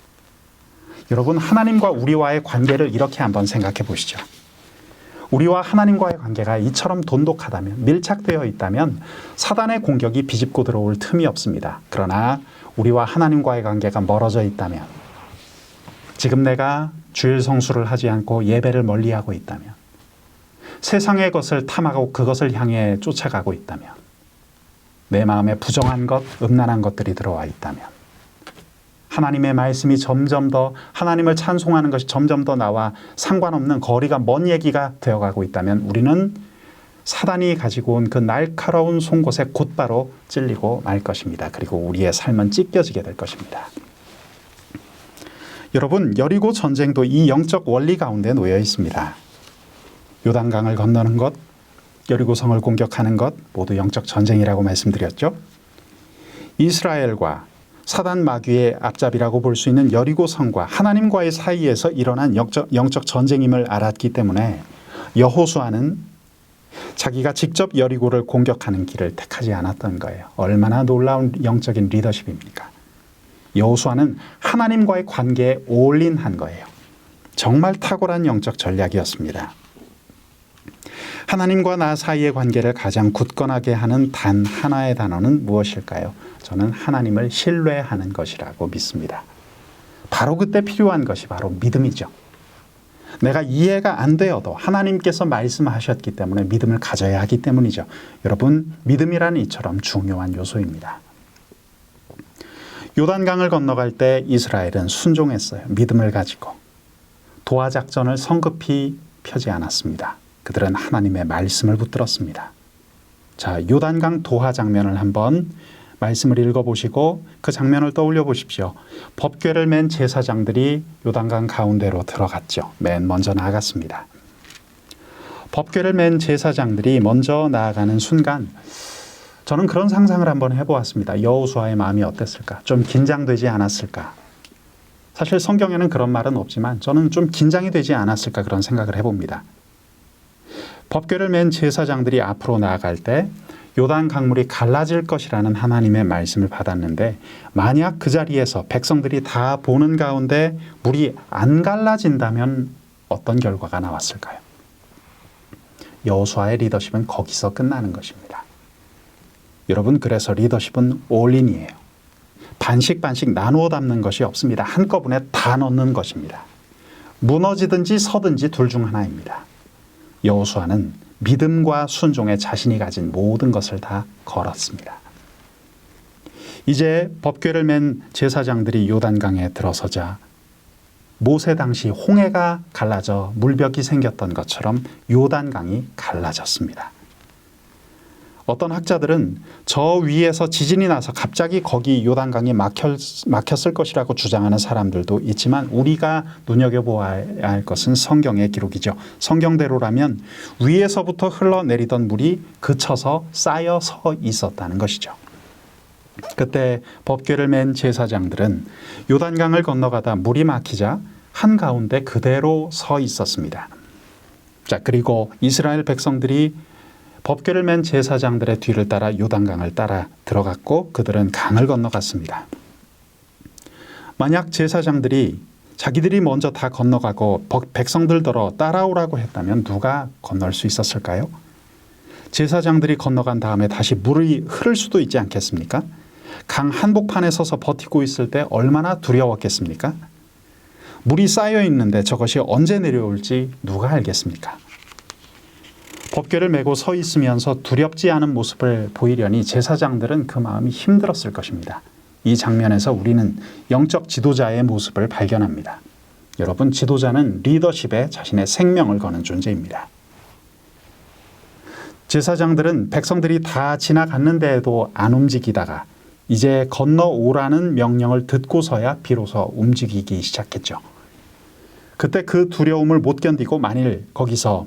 여러분, 하나님과 우리와의 관계를 이렇게 한번 생각해 보시죠. 우리와 하나님과의 관계가 이처럼 돈독하다면, 밀착되어 있다면 사단의 공격이 비집고 들어올 틈이 없습니다. 그러나 우리와 하나님과의 관계가 멀어져 있다면, 지금 내가 주일 성수를 하지 않고 예배를 멀리하고 있다면, 세상의 것을 탐하고 그것을 향해 쫓아가고 있다면, 내 마음에 부정한 것, 음란한 것들이 들어와 있다면, 하나님의 말씀이 점점 더, 하나님을 찬송하는 것이 점점 더 나와 상관없는 거리가 먼 얘기가 되어가고 있다면 우리는 사단이 가지고 온 그 날카로운 송곳에 곧바로 찔리고 말 것입니다. 그리고 우리의 삶은 찢겨지게 될 것입니다. 여러분, 여리고 전쟁도 이 영적 원리 가운데 놓여 있습니다. 요단강을 건너는 것, 여리고성을 공격하는 것, 모두 영적 전쟁이라고 말씀드렸죠. 이스라엘과 사단 마귀의 앞잡이라고 볼 수 있는 여리고성과 하나님과의 사이에서 일어난 영적 전쟁임을 알았기 때문에 여호수아는 자기가 직접 여리고를 공격하는 길을 택하지 않았던 거예요. 얼마나 놀라운 영적인 리더십입니까? 여호수아는 하나님과의 관계에 올인한 거예요. 정말 탁월한 영적 전략이었습니다. 하나님과 나 사이의 관계를 가장 굳건하게 하는 단 하나의 단어는 무엇일까요? 저는 하나님을 신뢰하는 것이라고 믿습니다. 바로 그때 필요한 것이 바로 믿음이죠. 내가 이해가 안 되어도 하나님께서 말씀하셨기 때문에 믿음을 가져야 하기 때문이죠. 여러분, 믿음이라는 이처럼 중요한 요소입니다. 요단강을 건너갈 때 이스라엘은 순종했어요. 믿음을 가지고. 도하 작전을 성급히 펴지 않았습니다. 그들은 하나님의 말씀을 붙들었습니다. 자, 요단강 도하 장면을 한번 말씀을 읽어보시고 그 장면을 떠올려 보십시오. 법궤를 맨 제사장들이 요단강 가운데로 들어갔죠. 맨 먼저 나아갔습니다. 법궤를 맨 제사장들이 먼저 나아가는 순간 저는 그런 상상을 한번 해보았습니다. 여호수아의 마음이 어땠을까? 좀 긴장되지 않았을까? 사실 성경에는 그런 말은 없지만 저는 좀 긴장이 되지 않았을까 그런 생각을 해봅니다. 법궤를 맨 제사장들이 앞으로 나아갈 때 요단 강물이 갈라질 것이라는 하나님의 말씀을 받았는데 만약 그 자리에서 백성들이 다 보는 가운데 물이 안 갈라진다면 어떤 결과가 나왔을까요? 여호수아의 리더십은 거기서 끝나는 것입니다. 여러분, 그래서 리더십은 올인이에요. 반씩 나누어 담는 것이 없습니다. 한꺼번에 다 넣는 것입니다. 무너지든지 서든지 둘 중 하나입니다. 여호수아는 믿음과 순종에 자신이 가진 모든 것을 다 걸었습니다. 이제 법궤를 맨 제사장들이 요단강에 들어서자 모세 당시 홍해가 갈라져 물벽이 생겼던 것처럼 요단강이 갈라졌습니다. 어떤 학자들은 저 위에서 지진이 나서 갑자기 거기 요단강이 막혔을 것이라고 주장하는 사람들도 있지만 우리가 눈여겨보아야 할 것은 성경의 기록이죠. 성경대로라면 위에서부터 흘러내리던 물이 그쳐서 쌓여 서 있었다는 것이죠. 그때 법궤를 맨 제사장들은 요단강을 건너가다 물이 막히자 한가운데 그대로 서 있었습니다. 자, 그리고 이스라엘 백성들이 법궤를 맨 제사장들의 뒤를 따라 요단강을 따라 들어갔고 그들은 강을 건너갔습니다. 만약 제사장들이 자기들이 먼저 다 건너가고 백성들더러 따라오라고 했다면 누가 건널 수 있었을까요? 제사장들이 건너간 다음에 다시 물이 흐를 수도 있지 않겠습니까? 강 한복판에 서서 버티고 있을 때 얼마나 두려웠겠습니까? 물이 쌓여 있는데 저것이 언제 내려올지 누가 알겠습니까? 법궤를 메고 서 있으면서 두렵지 않은 모습을 보이려니 제사장들은 그 마음이 힘들었을 것입니다. 이 장면에서 우리는 영적 지도자의 모습을 발견합니다. 여러분, 지도자는 리더십에 자신의 생명을 거는 존재입니다. 제사장들은 백성들이 다 지나갔는데도 안 움직이다가 이제 건너오라는 명령을 듣고서야 비로소 움직이기 시작했죠. 그때 그 두려움을 못 견디고 만일 거기서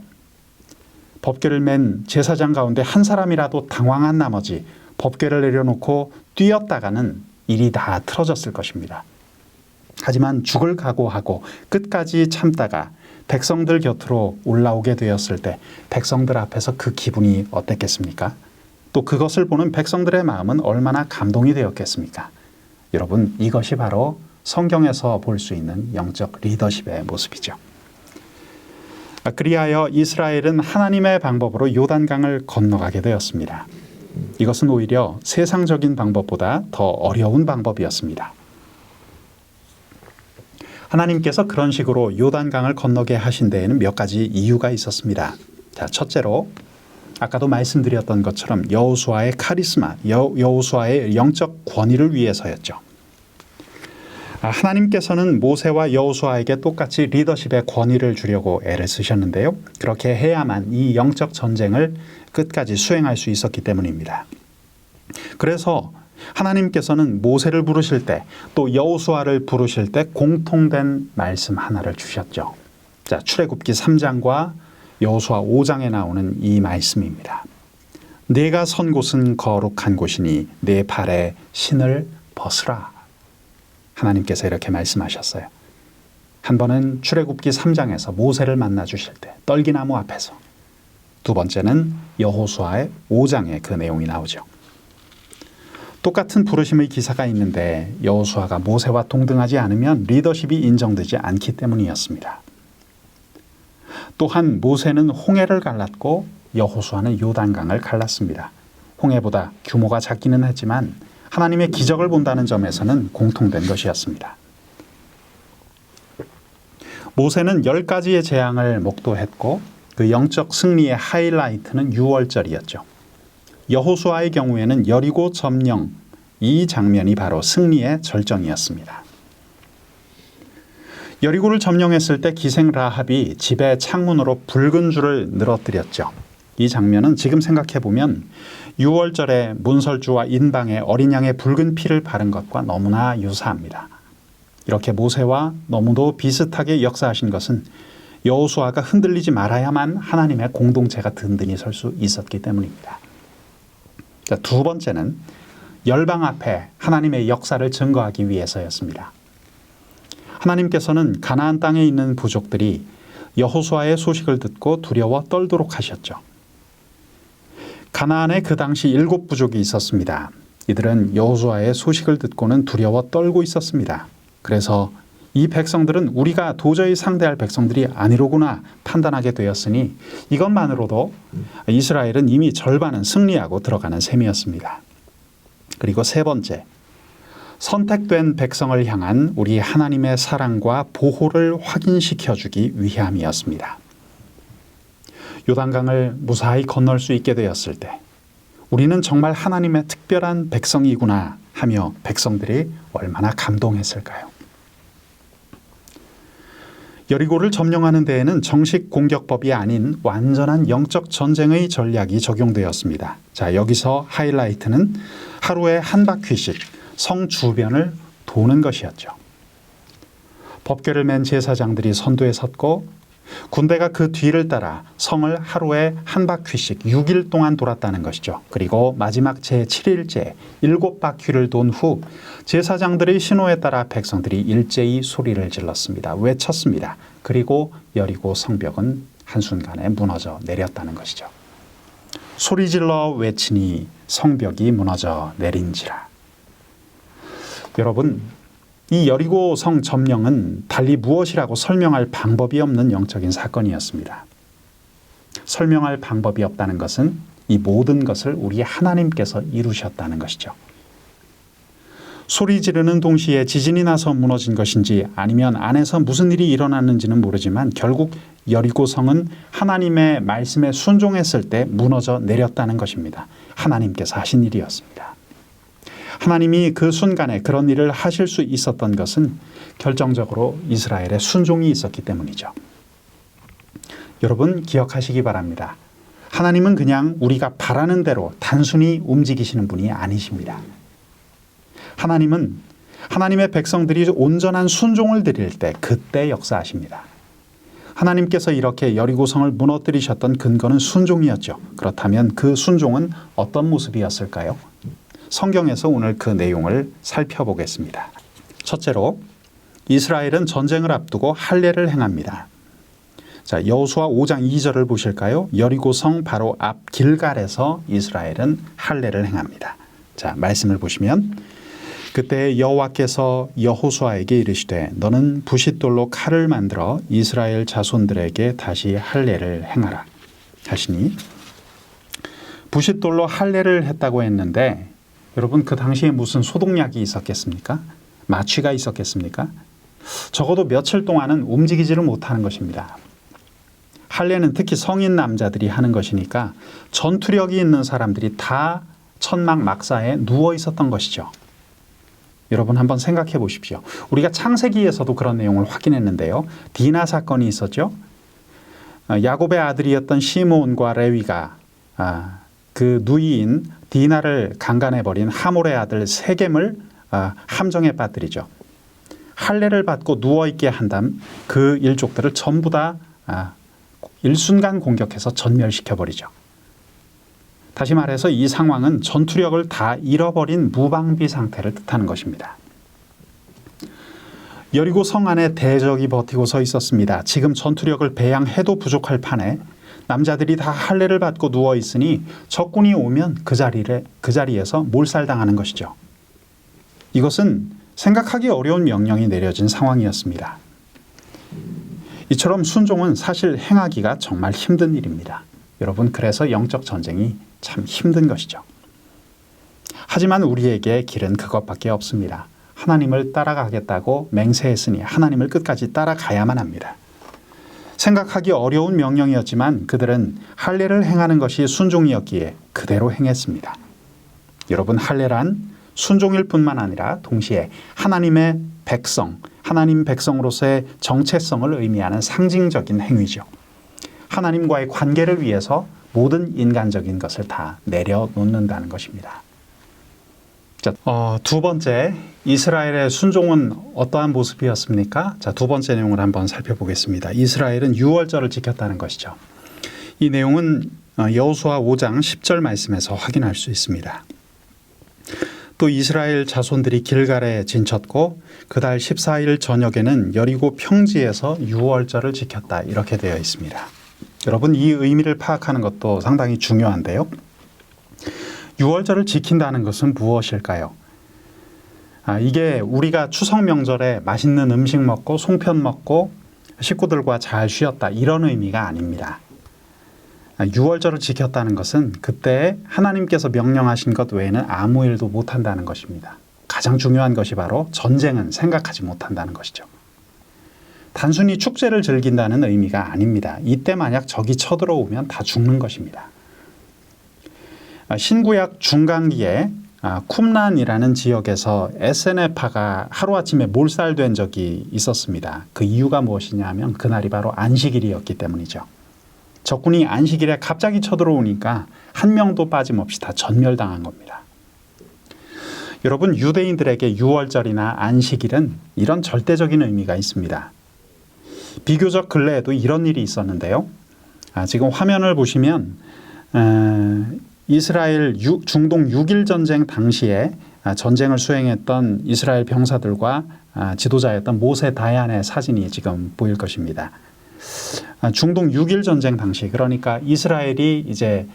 법궤를 맨 제사장 가운데 한 사람이라도 당황한 나머지 법궤를 내려놓고 뛰었다가는 일이 다 틀어졌을 것입니다. 하지만 죽을 각오하고 끝까지 참다가 백성들 곁으로 올라오게 되었을 때 백성들 앞에서 그 기분이 어땠겠습니까? 또 그것을 보는 백성들의 마음은 얼마나 감동이 되었겠습니까? 여러분, 이것이 바로 성경에서 볼 수 있는 영적 리더십의 모습이죠. 그리하여 이스라엘은 하나님의 방법으로 요단강을 건너가게 되었습니다. 이것은 오히려 세상적인 방법보다 더 어려운 방법이었습니다. 하나님께서 그런 식으로 요단강을 건너게 하신 데에는 몇 가지 이유가 있었습니다. 자, 첫째로 아까도 말씀드렸던 것처럼 여호수아의 카리스마, 여호수아의 영적 권위를 위해서였죠. 하나님께서는 모세와 여호수아에게 똑같이 리더십의 권위를 주려고 애를 쓰셨는데요. 그렇게 해야만 이 영적 전쟁을 끝까지 수행할 수 있었기 때문입니다. 그래서 하나님께서는 모세를 부르실 때 또 여호수아를 부르실 때 공통된 말씀 하나를 주셨죠. 자, 출애굽기 3장과 여호수아 5장에 나오는 이 말씀입니다. 내가 선 곳은 거룩한 곳이니 내 발에 신을 벗으라. 하나님께서 이렇게 말씀하셨어요. 한 번은 출애굽기 3장에서 모세를 만나 주실 때 떨기나무 앞에서, 두 번째는 여호수아의 5장에 그 내용이 나오죠. 똑같은 부르심의 기사가 있는데 여호수아가 모세와 동등하지 않으면 리더십이 인정되지 않기 때문이었습니다. 또한 모세는 홍해를 갈랐고 여호수아는 요단강을 갈랐습니다. 홍해보다 규모가 작기는 했지만 하나님의 기적을 본다는 점에서는 공통된 것이었습니다. 모세는 10가지의 재앙을 목도했고 그 영적 승리의 하이라이트는 유월절이었죠. 여호수아의 경우에는 여리고 점령, 이 장면이 바로 승리의 절정이었습니다. 여리고를 점령했을 때 기생 라합이 집의 창문으로 붉은 줄을 늘어뜨렸죠. 이 장면은 지금 생각해보면 유월절에 문설주와 인방에 어린 양의 붉은 피를 바른 것과 너무나 유사합니다. 이렇게 모세와 너무도 비슷하게 역사하신 것은 여호수아가 흔들리지 말아야만 하나님의 공동체가 든든히 설 수 있었기 때문입니다. 자, 두 번째는 열방 앞에 하나님의 역사를 증거하기 위해서였습니다. 하나님께서는 가나안 땅에 있는 부족들이 여호수아의 소식을 듣고 두려워 떨도록 하셨죠. 가나안에 그 당시 7 부족이 있었습니다. 이들은 여호수아의 소식을 듣고는 두려워 떨고 있었습니다. 그래서 이 백성들은 우리가 도저히 상대할 백성들이 아니로구나 판단하게 되었으니 이것만으로도 이스라엘은 이미 절반은 승리하고 들어가는 셈이었습니다. 그리고 세 번째, 선택된 백성을 향한 우리 하나님의 사랑과 보호를 확인시켜주기 위함이었습니다. 요단강을 무사히 건널 수 있게 되었을 때 우리는 정말 하나님의 특별한 백성이구나 하며 백성들이 얼마나 감동했을까요? 여리고를 점령하는 데에는 정식 공격법이 아닌 완전한 영적 전쟁의 전략이 적용되었습니다. 자, 여기서 하이라이트는 하루에 한 바퀴씩 성 주변을 도는 것이었죠. 법궤를 맨 제사장들이 선두에 섰고 군대가 그 뒤를 따라 성을 하루에 한 바퀴씩 6일 동안 돌았다는 것이죠. 그리고 마지막 제7일째 7바퀴를 돈 후 제사장들의 신호에 따라 백성들이 일제히 소리를 질렀습니다. 외쳤습니다. 그리고 여리고 성벽은 한순간에 무너져 내렸다는 것이죠. 소리질러 외치니 성벽이 무너져 내린지라. 여러분, 이 여리고 성 점령은 달리 무엇이라고 설명할 방법이 없는 영적인 사건이었습니다. 설명할 방법이 없다는 것은 이 모든 것을 우리 하나님께서 이루셨다는 것이죠. 소리 지르는 동시에 지진이 나서 무너진 것인지 아니면 안에서 무슨 일이 일어났는지는 모르지만 결국 여리고 성은 하나님의 말씀에 순종했을 때 무너져 내렸다는 것입니다. 하나님께서 하신 일이었습니다. 하나님이 그 순간에 그런 일을 하실 수 있었던 것은 결정적으로 이스라엘의 순종이 있었기 때문이죠. 여러분 기억하시기 바랍니다. 하나님은 그냥 우리가 바라는 대로 단순히 움직이시는 분이 아니십니다. 하나님은 하나님의 백성들이 온전한 순종을 드릴 때 그때 역사하십니다. 하나님께서 이렇게 여리고성을 무너뜨리셨던 근거는 순종이었죠. 그렇다면 그 순종은 어떤 모습이었을까요? 성경에서 오늘 그 내용을 살펴보겠습니다. 첫째로 이스라엘은 전쟁을 앞두고 할례를 행합니다. 자, 여호수아 5장 2절을 보실까요? 여리고성 바로 앞 길갈에서 이스라엘은 할례를 행합니다. 자, 말씀을 보시면 그때 여호와께서 여호수아에게 이르시되 너는 부싯돌로 칼을 만들어 이스라엘 자손들에게 다시 할례를 행하라 하시니 부싯돌로 할례를 했다고 했는데 여러분 그 당시에 무슨 소독약이 있었겠습니까? 마취가 있었겠습니까? 적어도 며칠 동안은 움직이지를 못하는 것입니다. 할례는 특히 성인 남자들이 하는 것이니까 전투력이 있는 사람들이 다 천막 막사에 누워 있었던 것이죠. 여러분 한번 생각해 보십시오. 우리가 창세기에서도 그런 내용을 확인했는데요. 디나 사건이 있었죠. 야곱의 아들이었던 시므온과 레위가 그 누이인 디나를 강간해버린 하몰의 아들 세겜을 함정에 빠뜨리죠. 할례를 받고 누워있게 한 다음 그 일족들을 전부 다 일순간 공격해서 전멸시켜버리죠. 다시 말해서 이 상황은 전투력을 다 잃어버린 무방비 상태를 뜻하는 것입니다. 여리고 성 안에 대적이 버티고 서 있었습니다. 지금 전투력을 배양해도 부족할 판에 남자들이 다 할례를 받고 누워 있으니 적군이 오면 그 자리에서 몰살당하는 것이죠. 이것은 생각하기 어려운 명령이 내려진 상황이었습니다. 이처럼 순종은 사실 행하기가 정말 힘든 일입니다. 여러분 그래서 영적 전쟁이 참 힘든 것이죠. 하지만 우리에게 길은 그것밖에 없습니다. 하나님을 따라가겠다고 맹세했으니 하나님을 끝까지 따라가야만 합니다. 생각하기 어려운 명령이었지만 그들은 할례를 행하는 것이 순종이었기에 그대로 행했습니다. 여러분 할례란 순종일 뿐만 아니라 동시에 하나님의 백성, 하나님 백성으로서의 정체성을 의미하는 상징적인 행위죠. 하나님과의 관계를 위해서 모든 인간적인 것을 다 내려놓는다는 것입니다. 자, 두 번째, 이스라엘의 순종은 어떠한 모습이었습니까? 자, 두 번째 내용을 한번 살펴보겠습니다. 이스라엘은 유월절을 지켰다는 것이죠. 이 내용은 여호수아 5장 10절 말씀에서 확인할 수 있습니다. 또 이스라엘 자손들이 길갈에 진쳤고 그달 14일 저녁에는 여리고 평지에서 유월절을 지켰다, 이렇게 되어 있습니다. 여러분, 이 의미를 파악하는 것도 상당히 중요한데요. 유월절을 지킨다는 것은 무엇일까요? 이게 우리가 추석 명절에 맛있는 음식 먹고 송편 먹고 식구들과 잘 쉬었다, 이런 의미가 아닙니다. 유월절을 지켰다는 것은 그때 하나님께서 명령하신 것 외에는 아무 일도 못한다는 것입니다. 가장 중요한 것이 바로 전쟁은 생각하지 못한다는 것이죠. 단순히 축제를 즐긴다는 의미가 아닙니다. 이때 만약 적이 쳐들어오면 다 죽는 것입니다. 신구약 중간기에 쿰란이라는 지역에서 에세네파가 하루아침에 몰살된 적이 있었습니다. 그 이유가 무엇이냐 하면 그날이 바로 안식일이었기 때문이죠. 적군이 안식일에 갑자기 쳐들어오니까 한 명도 빠짐없이 다 전멸당한 겁니다. 여러분, 유대인들에게 유월절이나 안식일은 이런 절대적인 의미가 있습니다. 비교적 근래에도 이런 일이 있었는데요. 지금 화면을 보시면 이스라엘 중동 6.1 전쟁 당시에 전쟁을 수행했던 이스라엘 병사들과 지도자였던 모세 다얀의 사진이 지금 보일 것입니다. 중동 6.1 전쟁 당시, 그러니까 이스라엘이 이제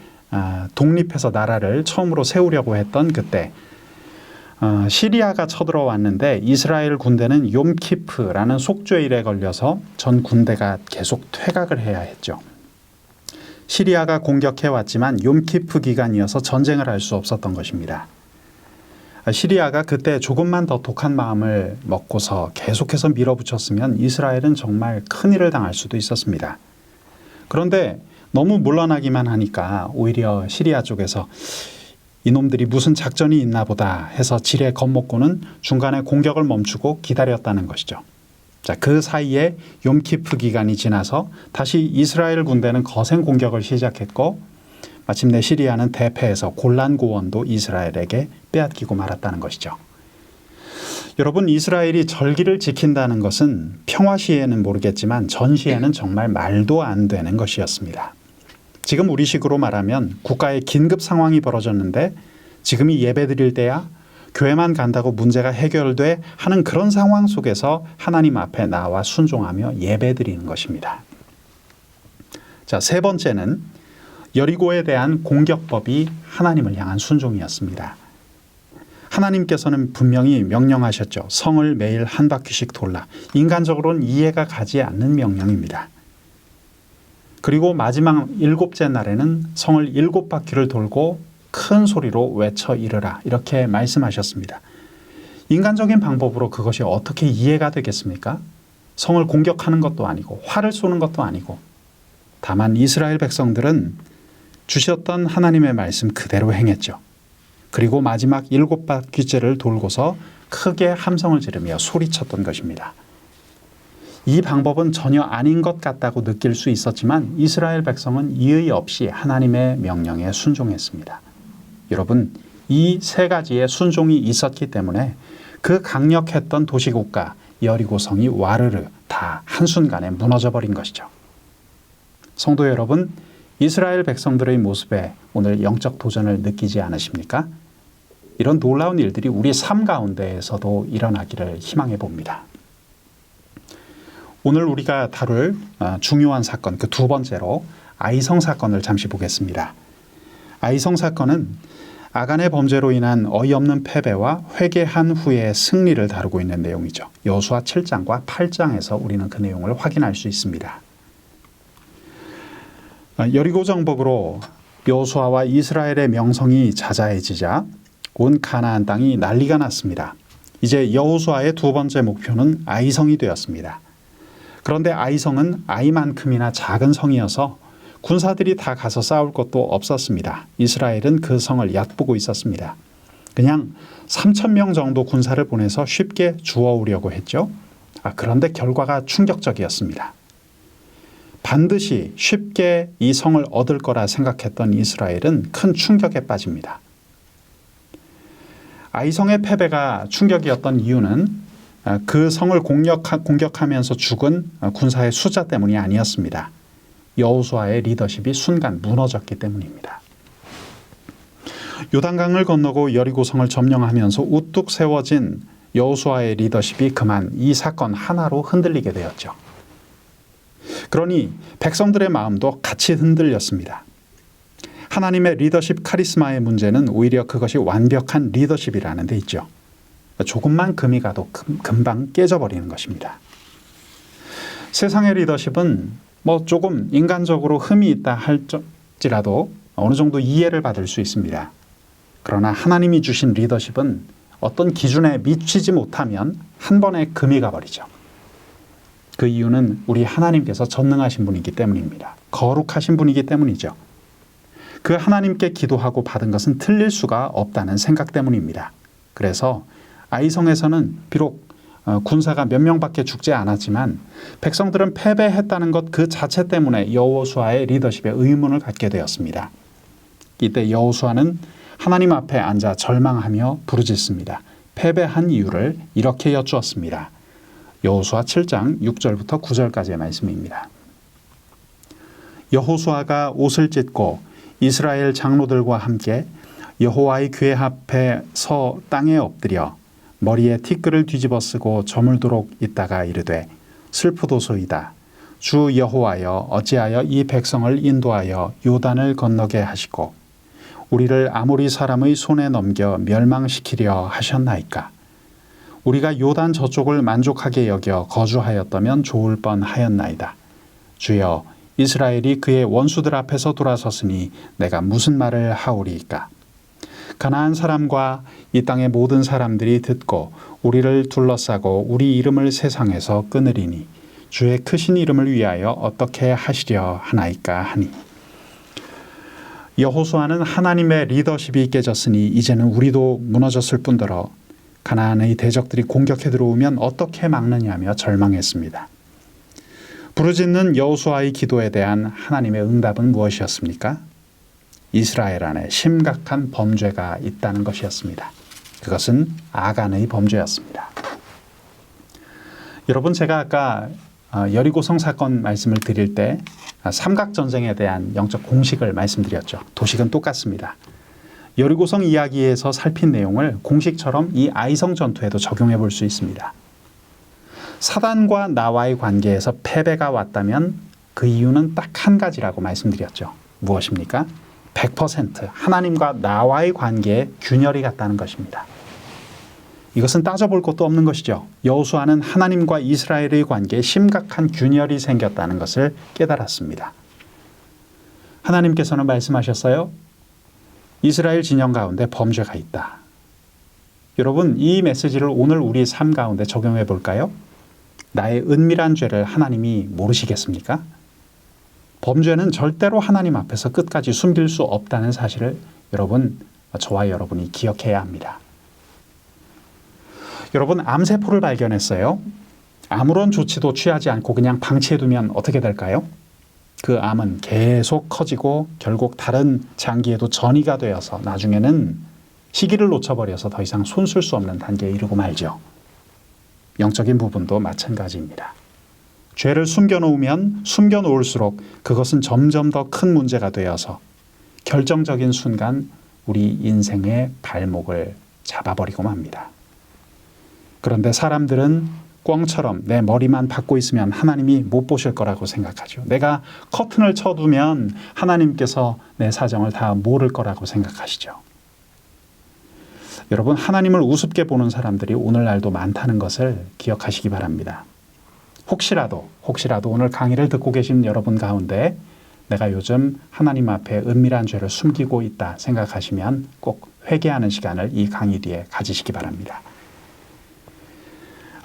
독립해서 나라를 처음으로 세우려고 했던 그때 시리아가 쳐들어왔는데 이스라엘 군대는 욤키프라는 속죄일에 걸려서 전 군대가 계속 퇴각을 해야 했죠. 시리아가 공격해왔지만 욤키프 기간이어서 전쟁을 할 수 없었던 것입니다. 시리아가 그때 조금만 더 독한 마음을 먹고서 계속해서 밀어붙였으면 이스라엘은 정말 큰일을 당할 수도 있었습니다. 그런데 너무 물러나기만 하니까 오히려 시리아 쪽에서 이놈들이 무슨 작전이 있나 보다 해서 지레 겁먹고는 중간에 공격을 멈추고 기다렸다는 것이죠. 자, 그 사이에 욤키프 기간이 지나서 다시 이스라엘 군대는 거센 공격을 시작했고 마침내 시리아는 대패해서 골란 고원도 이스라엘에게 빼앗기고 말았다는 것이죠. 여러분, 이스라엘이 절기를 지킨다는 것은 평화 시에는 모르겠지만 전 시에는 정말 말도 안 되는 것이었습니다. 지금 우리식으로 말하면 국가에 긴급 상황이 벌어졌는데 지금이 예배 드릴 때야, 교회만 간다고 문제가 해결돼 하는 그런 상황 속에서 하나님 앞에 나와 순종하며 예배 드리는 것입니다. 자, 세 번째는 여리고에 대한 공격법이 하나님을 향한 순종이었습니다. 하나님께서는 분명히 명령하셨죠. 성을 매일 한 바퀴씩 돌라. 인간적으로는 이해가 가지 않는 명령입니다. 그리고 마지막 7째 날에는 성을 7바퀴를 돌고 큰 소리로 외쳐 이르라, 이렇게 말씀하셨습니다. 인간적인 방법으로 그것이 어떻게 이해가 되겠습니까? 성을 공격하는 것도 아니고 활을 쏘는 것도 아니고. 다만 이스라엘 백성들은 주셨던 하나님의 말씀 그대로 행했죠. 그리고 마지막 7바퀴째를 돌고서 크게 함성을 지르며 소리쳤던 것입니다. 이 방법은 전혀 아닌 것 같다고 느낄 수 있었지만 이스라엘 백성은 이의 없이 하나님의 명령에 순종했습니다. 여러분, 이 세 가지의 순종이 있었기 때문에 그 강력했던 도시국가 여리고성이 와르르 다 한순간에 무너져버린 것이죠. 성도 여러분, 이스라엘 백성들의 모습에 오늘 영적 도전을 느끼지 않으십니까? 이런 놀라운 일들이 우리 삶 가운데에서도 일어나기를 희망해 봅니다. 오늘 우리가 다룰 중요한 사건, 그 두 번째로 아이성 사건을 잠시 보겠습니다. 아이성 사건은 아간의 범죄로 인한 어이없는 패배와 회개한 후의 승리를 다루고 있는 내용이죠. 여호수아 7장과 8장에서 우리는 그 내용을 확인할 수 있습니다. 여리고 정복으로 여호수아와 이스라엘의 명성이 자자해지자 온 가나안 땅이 난리가 났습니다. 이제 여호수아의 두 번째 목표는 아이성이 되었습니다. 그런데 아이성은 아이만큼이나 작은 성이어서 군사들이 다 가서 싸울 것도 없었습니다. 이스라엘은 그 성을 얕보고 있었습니다. 그냥 3,000명 정도 군사를 보내서 쉽게 주워오려고 했죠. 그런데 결과가 충격적이었습니다. 반드시 쉽게 이 성을 얻을 거라 생각했던 이스라엘은 큰 충격에 빠집니다. 아이성의 패배가 충격이었던 이유는 그 성을 공격하면서 죽은 군사의 숫자 때문이 아니었습니다. 여호수아의 리더십이 순간 무너졌기 때문입니다. 요단강을 건너고 여리고성을 점령하면서 우뚝 세워진 여호수아의 리더십이 그만 이 사건 하나로 흔들리게 되었죠. 그러니 백성들의 마음도 같이 흔들렸습니다. 하나님의 리더십 카리스마의 문제는 오히려 그것이 완벽한 리더십이라는 데 있죠. 조금만 금이 가도 금방 깨져버리는 것입니다. 세상의 리더십은 조금 인간적으로 흠이 있다 할지라도 어느 정도 이해를 받을 수 있습니다. 그러나 하나님이 주신 리더십은 어떤 기준에 미치지 못하면 한 번에 금이 가버리죠. 그 이유는 우리 하나님께서 전능하신 분이기 때문입니다. 거룩하신 분이기 때문이죠. 그 하나님께 기도하고 받은 것은 틀릴 수가 없다는 생각 때문입니다. 그래서 아이성에서는 비록 군사가 몇 명밖에 죽지 않았지만 백성들은 패배했다는 것 그 자체 때문에 여호수아의 리더십에 의문을 갖게 되었습니다. 이때 여호수아는 하나님 앞에 앉아 절망하며 부르짖습니다. 패배한 이유를 이렇게 여쭈었습니다. 여호수아 7장 6절부터 9절까지의 말씀입니다. 여호수아가 옷을 찢고 이스라엘 장로들과 함께 여호와의 궤 앞에 서 땅에 엎드려 머리에 티끌을 뒤집어 쓰고 저물도록 있다가 이르되 슬프도소이다. 주 여호와여 어찌하여 이 백성을 인도하여 요단을 건너게 하시고 우리를 아모리 사람의 손에 넘겨 멸망시키려 하셨나이까. 우리가 요단 저쪽을 만족하게 여겨 거주하였다면 좋을 뻔하였나이다. 주여 이스라엘이 그의 원수들 앞에서 돌아섰으니 내가 무슨 말을 하오리이까. 가나안 사람과 이 땅의 모든 사람들이 듣고 우리를 둘러싸고 우리 이름을 세상에서 끊으리니 주의 크신 이름을 위하여 어떻게 하시려 하나이까 하니. 여호수아는 하나님의 리더십이 깨졌으니 이제는 우리도 무너졌을 뿐더러 가나안의 대적들이 공격해 들어오면 어떻게 막느냐며 절망했습니다. 부르짖는 여호수아의 기도에 대한 하나님의 응답은 무엇이었습니까? 이스라엘 안에 심각한 범죄가 있다는 것이었습니다. 그것은 아간의 범죄였습니다. 여러분, 제가 아까 여리고성 사건 말씀을 드릴 때 삼각전쟁에 대한 영적 공식을 말씀드렸죠. 도식은 똑같습니다. 여리고성 이야기에서 살핀 내용을 공식처럼 이 아이성 전투에도 적용해 볼 수 있습니다. 사단과 나와의 관계에서 패배가 왔다면 그 이유는 딱 한 가지라고 말씀드렸죠. 무엇입니까? 100% 하나님과 나와의 관계에 균열이 갔다는 것입니다. 이것은 따져볼 것도 없는 것이죠. 여호수아는 하나님과 이스라엘의 관계에 심각한 균열이 생겼다는 것을 깨달았습니다. 하나님께서는 말씀하셨어요. 이스라엘 진영 가운데 범죄가 있다. 여러분, 이 메시지를 오늘 우리 삶 가운데 적용해 볼까요? 나의 은밀한 죄를 하나님이 모르시겠습니까? 범죄는 절대로 하나님 앞에서 끝까지 숨길 수 없다는 사실을 저와 여러분이 기억해야 합니다. 여러분, 암세포를 발견했어요. 아무런 조치도 취하지 않고 그냥 방치해두면 어떻게 될까요? 그 암은 계속 커지고 결국 다른 장기에도 전이가 되어서 나중에는 시기를 놓쳐버려서 더 이상 손쓸 수 없는 단계에 이르고 말죠. 영적인 부분도 마찬가지입니다. 죄를 숨겨놓으면 숨겨놓을수록 그것은 점점 더 큰 문제가 되어서 결정적인 순간 우리 인생의 발목을 잡아버리고 맙니다. 그런데 사람들은 꿩처럼 내 머리만 박고 있으면 하나님이 못 보실 거라고 생각하죠. 내가 커튼을 쳐두면 하나님께서 내 사정을 다 모를 거라고 생각하시죠. 여러분, 하나님을 우습게 보는 사람들이 오늘날도 많다는 것을 기억하시기 바랍니다. 혹시라도 오늘 강의를 듣고 계신 여러분 가운데 내가 요즘 하나님 앞에 은밀한 죄를 숨기고 있다 생각하시면 꼭 회개하는 시간을 이 강의 뒤에 가지시기 바랍니다.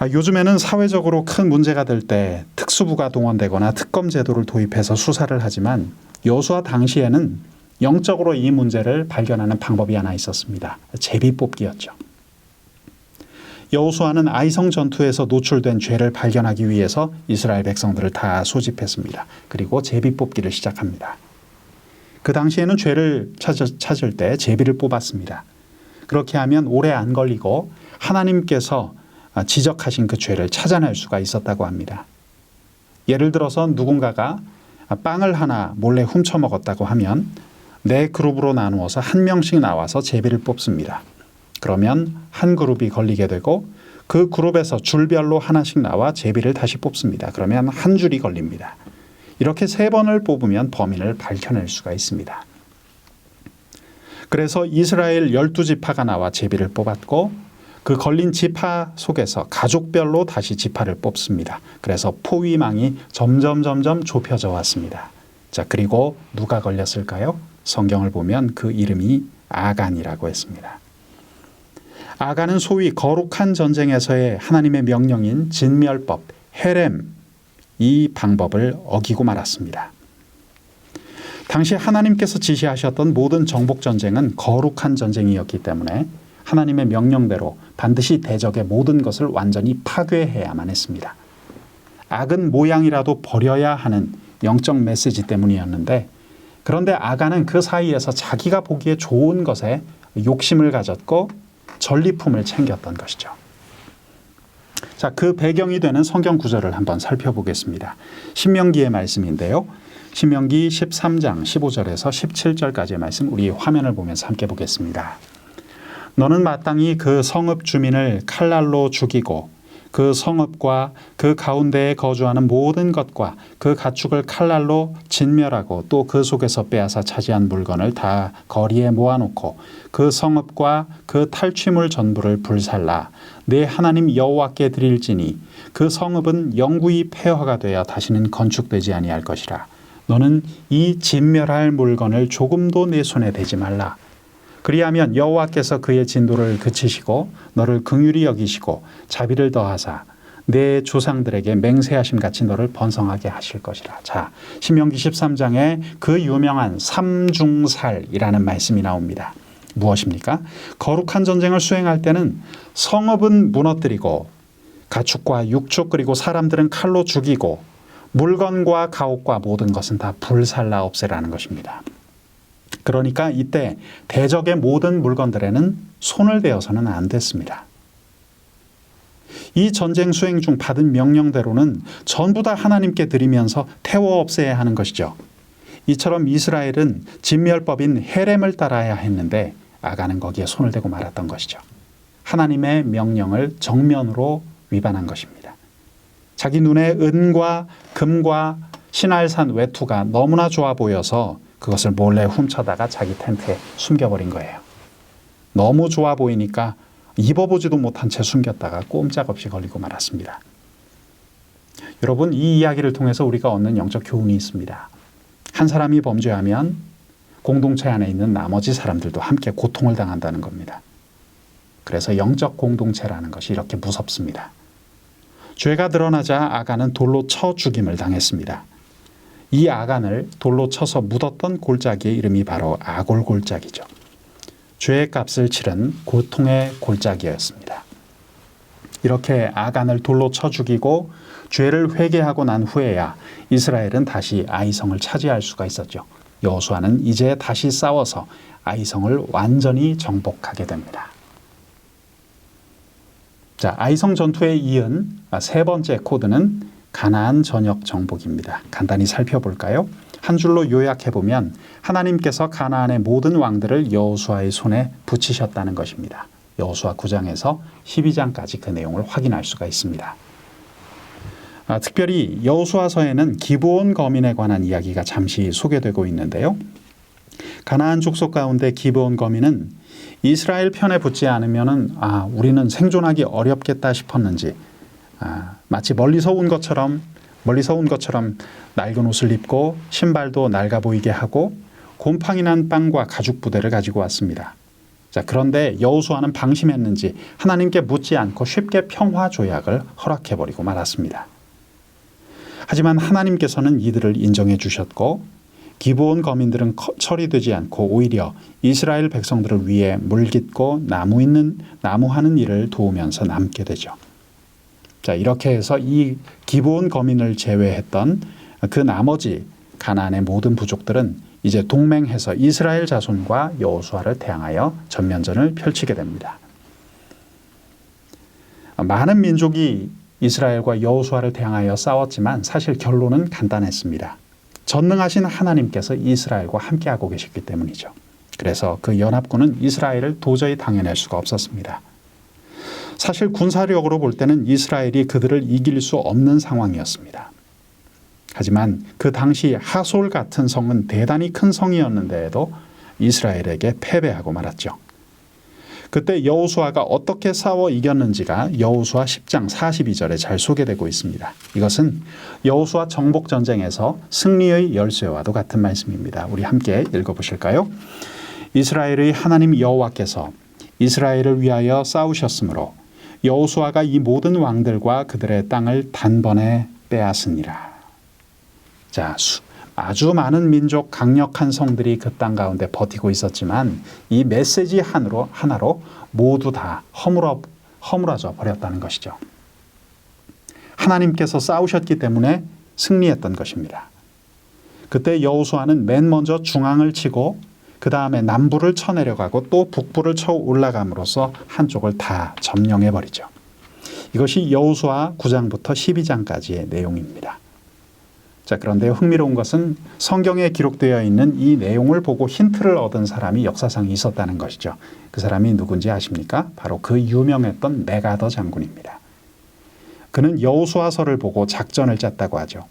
요즘에는 사회적으로 큰 문제가 될 때 특수부가 동원되거나 특검 제도를 도입해서 수사를 하지만 여호수아 당시에는 영적으로 이 문제를 발견하는 방법이 하나 있었습니다. 제비 뽑기였죠. 여호수아는 아이성 전투에서 노출된 죄를 발견하기 위해서 이스라엘 백성들을 다 소집했습니다. 그리고 제비 뽑기를 시작합니다. 그 당시에는 죄를 찾을 때 제비를 뽑았습니다. 그렇게 하면 오래 안 걸리고 하나님께서 지적하신 그 죄를 찾아낼 수가 있었다고 합니다. 예를 들어서 누군가가 빵을 하나 몰래 훔쳐 먹었다고 하면 네 그룹으로 나누어서 한 명씩 나와서 제비를 뽑습니다. 그러면 한 그룹이 걸리게 되고 그 그룹에서 줄별로 하나씩 나와 제비를 다시 뽑습니다. 그러면 한 줄이 걸립니다. 이렇게 3번을 뽑으면 범인을 밝혀낼 수가 있습니다. 그래서 이스라엘 12지파가 나와 제비를 뽑았고 그 걸린 지파 속에서 가족별로 다시 지파를 뽑습니다. 그래서 포위망이 점점 좁혀져 왔습니다. 자, 그리고 누가 걸렸을까요? 성경을 보면 그 이름이 아간이라고 했습니다. 아간은 소위 거룩한 전쟁에서의 하나님의 명령인 진멸법, 헤렘, 이 방법을 어기고 말았습니다. 당시 하나님께서 지시하셨던 모든 정복 전쟁은 거룩한 전쟁이었기 때문에 하나님의 명령대로 반드시 대적의 모든 것을 완전히 파괴해야만 했습니다. 악은 모양이라도 버려야 하는 영적 메시지 때문이었는데, 그런데 아간은 그 사이에서 자기가 보기에 좋은 것에 욕심을 가졌고 전리품을 챙겼던 것이죠. 자, 그 배경이 되는 성경 구절을 한번 살펴보겠습니다. 신명기의 말씀인데요. 신명기 13장 15절에서 17절까지의 말씀 우리 화면을 보면서 함께 보겠습니다. 너는 마땅히 그 성읍 주민을 칼날로 죽이고 그 성읍과 그 가운데에 거주하는 모든 것과 그 가축을 칼날로 진멸하고 또 그 속에서 빼앗아 차지한 물건을 다 거리에 모아놓고 그 성읍과 그 탈취물 전부를 불살라 내 하나님 여호와께 드릴지니 그 성읍은 영구히 폐허가 되어 다시는 건축되지 아니할 것이라. 너는 이 진멸할 물건을 조금도 내 손에 대지 말라. 그리하면 여호와께서 그의 진도를 그치시고 너를 긍휼히 여기시고 자비를 더하사 내 조상들에게 맹세하심 같이 너를 번성하게 하실 것이라. 자, 신명기 13장에 그 유명한 삼중살이라는 말씀이 나옵니다. 무엇입니까? 거룩한 전쟁을 수행할 때는 성읍은 무너뜨리고 가축과 육축 그리고 사람들은 칼로 죽이고 물건과 가옥과 모든 것은 다 불살라 없애라는 것입니다. 그러니까 이때 대적의 모든 물건들에는 손을 대어서는 안 됐습니다. 이 전쟁 수행 중 받은 명령대로는 전부 다 하나님께 드리면서 태워 없애야 하는 것이죠. 이처럼 이스라엘은 진멸법인 헤렘을 따라야 했는데 아간은 거기에 손을 대고 말았던 것이죠. 하나님의 명령을 정면으로 위반한 것입니다. 자기 눈에 은과 금과 신할산 외투가 너무나 좋아 보여서 그것을 몰래 훔쳐다가 자기 텐트에 숨겨버린 거예요. 너무 좋아 보이니까 입어보지도 못한 채 숨겼다가 꼼짝없이 걸리고 말았습니다. 여러분, 이 이야기를 통해서 우리가 얻는 영적 교훈이 있습니다. 한 사람이 범죄하면 공동체 안에 있는 나머지 사람들도 함께 고통을 당한다는 겁니다. 그래서 영적 공동체라는 것이 이렇게 무섭습니다. 죄가 드러나자 아간은 돌로 쳐 죽임을 당했습니다. 이 아간을 돌로 쳐서 묻었던 골짜기의 이름이 바로 아골 골짜기죠. 죄의 값을 치른 고통의 골짜기였습니다. 이렇게 아간을 돌로 쳐 죽이고 죄를 회개하고 난 후에야 이스라엘은 다시 아이성을 차지할 수가 있었죠. 여호수아는 이제 다시 싸워서 아이성을 완전히 정복하게 됩니다. 자, 아이성 전투에 이은 3번째 코드는 가나안 전역 정복입니다. 간단히 살펴볼까요? 한 줄로 요약해보면 하나님께서 가나안의 모든 왕들을 여호수아의 손에 붙이셨다는 것입니다. 여호수아 9장에서 12장까지 그 내용을 확인할 수가 있습니다. 특별히 여호수아서에는 기브온 거민에 관한 이야기가 잠시 소개되고 있는데요. 가나안 족속 가운데 기브온 거민은 이스라엘 편에 붙지 않으면 우리는 생존하기 어렵겠다 싶었는지 마치 멀리서 온 것처럼 낡은 옷을 입고 신발도 낡아 보이게 하고 곰팡이 난 빵과 가죽 부대를 가지고 왔습니다. 자, 그런데 여호수아는 방심했는지 하나님께 묻지 않고 쉽게 평화 조약을 허락해버리고 말았습니다. 하지만 하나님께서는 이들을 인정해 주셨고 기브온 거민들은 처리되지 않고 오히려 이스라엘 백성들을 위해 물깃고 나무하는 일을 도우면서 남게 되죠. 자, 이렇게 해서 이 기브온 거민을 제외했던 그 나머지 가나안의 모든 부족들은 이제 동맹해서 이스라엘 자손과 여호수아를 대항하여 전면전을 펼치게 됩니다. 많은 민족이 이스라엘과 여호수아를 대항하여 싸웠지만 사실 결론은 간단했습니다. 전능하신 하나님께서 이스라엘과 함께하고 계셨기 때문이죠. 그래서 그 연합군은 이스라엘을 도저히 당해낼 수가 없었습니다. 사실 군사력으로 볼 때는 이스라엘이 그들을 이길 수 없는 상황이었습니다. 하지만 그 당시 하솔 같은 성은 대단히 큰 성이었는데도 이스라엘에게 패배하고 말았죠. 그때 여호수아가 어떻게 싸워 이겼는지가 여호수아 10장 42절에 잘 소개되고 있습니다. 이것은 여호수아 정복 전쟁에서 승리의 열쇠와도 같은 말씀입니다. 우리 함께 읽어보실까요? 이스라엘의 하나님 여호와께서 이스라엘을 위하여 싸우셨으므로 여호수아가 이 모든 왕들과 그들의 땅을 단번에 빼앗으니라. 자, 아주 많은 민족 강력한 성들이 그 땅 가운데 버티고 있었지만 이 메시지 하나로 모두 다 허물어져 버렸다는 것이죠. 하나님께서 싸우셨기 때문에 승리했던 것입니다. 그때 여호수아는 맨 먼저 중앙을 치고 그 다음에 남부를 쳐내려가고 또 북부를 쳐 올라감으로써 한쪽을 다 점령해 버리죠. 이것이 여호수아 9장부터 12장까지의 내용입니다. 자, 그런데 흥미로운 것은 성경에 기록되어 있는 이 내용을 보고 힌트를 얻은 사람이 역사상에 있었다는 것이죠. 그 사람이 누군지 아십니까? 바로 그 유명했던 메가더 장군입니다. 그는 여호수아서를 보고 작전을 짰다고 하죠.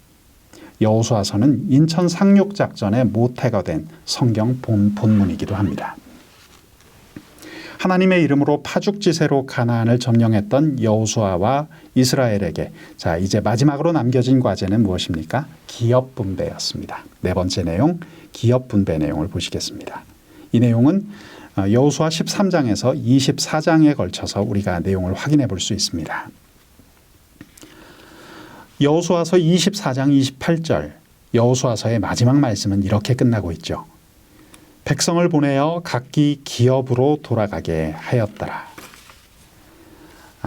여호수아서는 인천 상륙 작전의 모태가 된 성경 본문이기도 합니다. 하나님의 이름으로 파죽지세로 가나안을 점령했던 여호수아와 이스라엘에게 자, 이제 마지막으로 남겨진 과제는 무엇입니까? 기업 분배였습니다. 네 번째 내용, 기업 분배 내용을 보시겠습니다. 이 내용은 여호수아 13장에서 24장에 걸쳐서 우리가 내용을 확인해 볼 수 있습니다. 여호수아서 24장 28절, 여호수아서의 마지막 말씀은 이렇게 끝나고 있죠. 백성을 보내어 각기 기업으로 돌아가게 하였더라.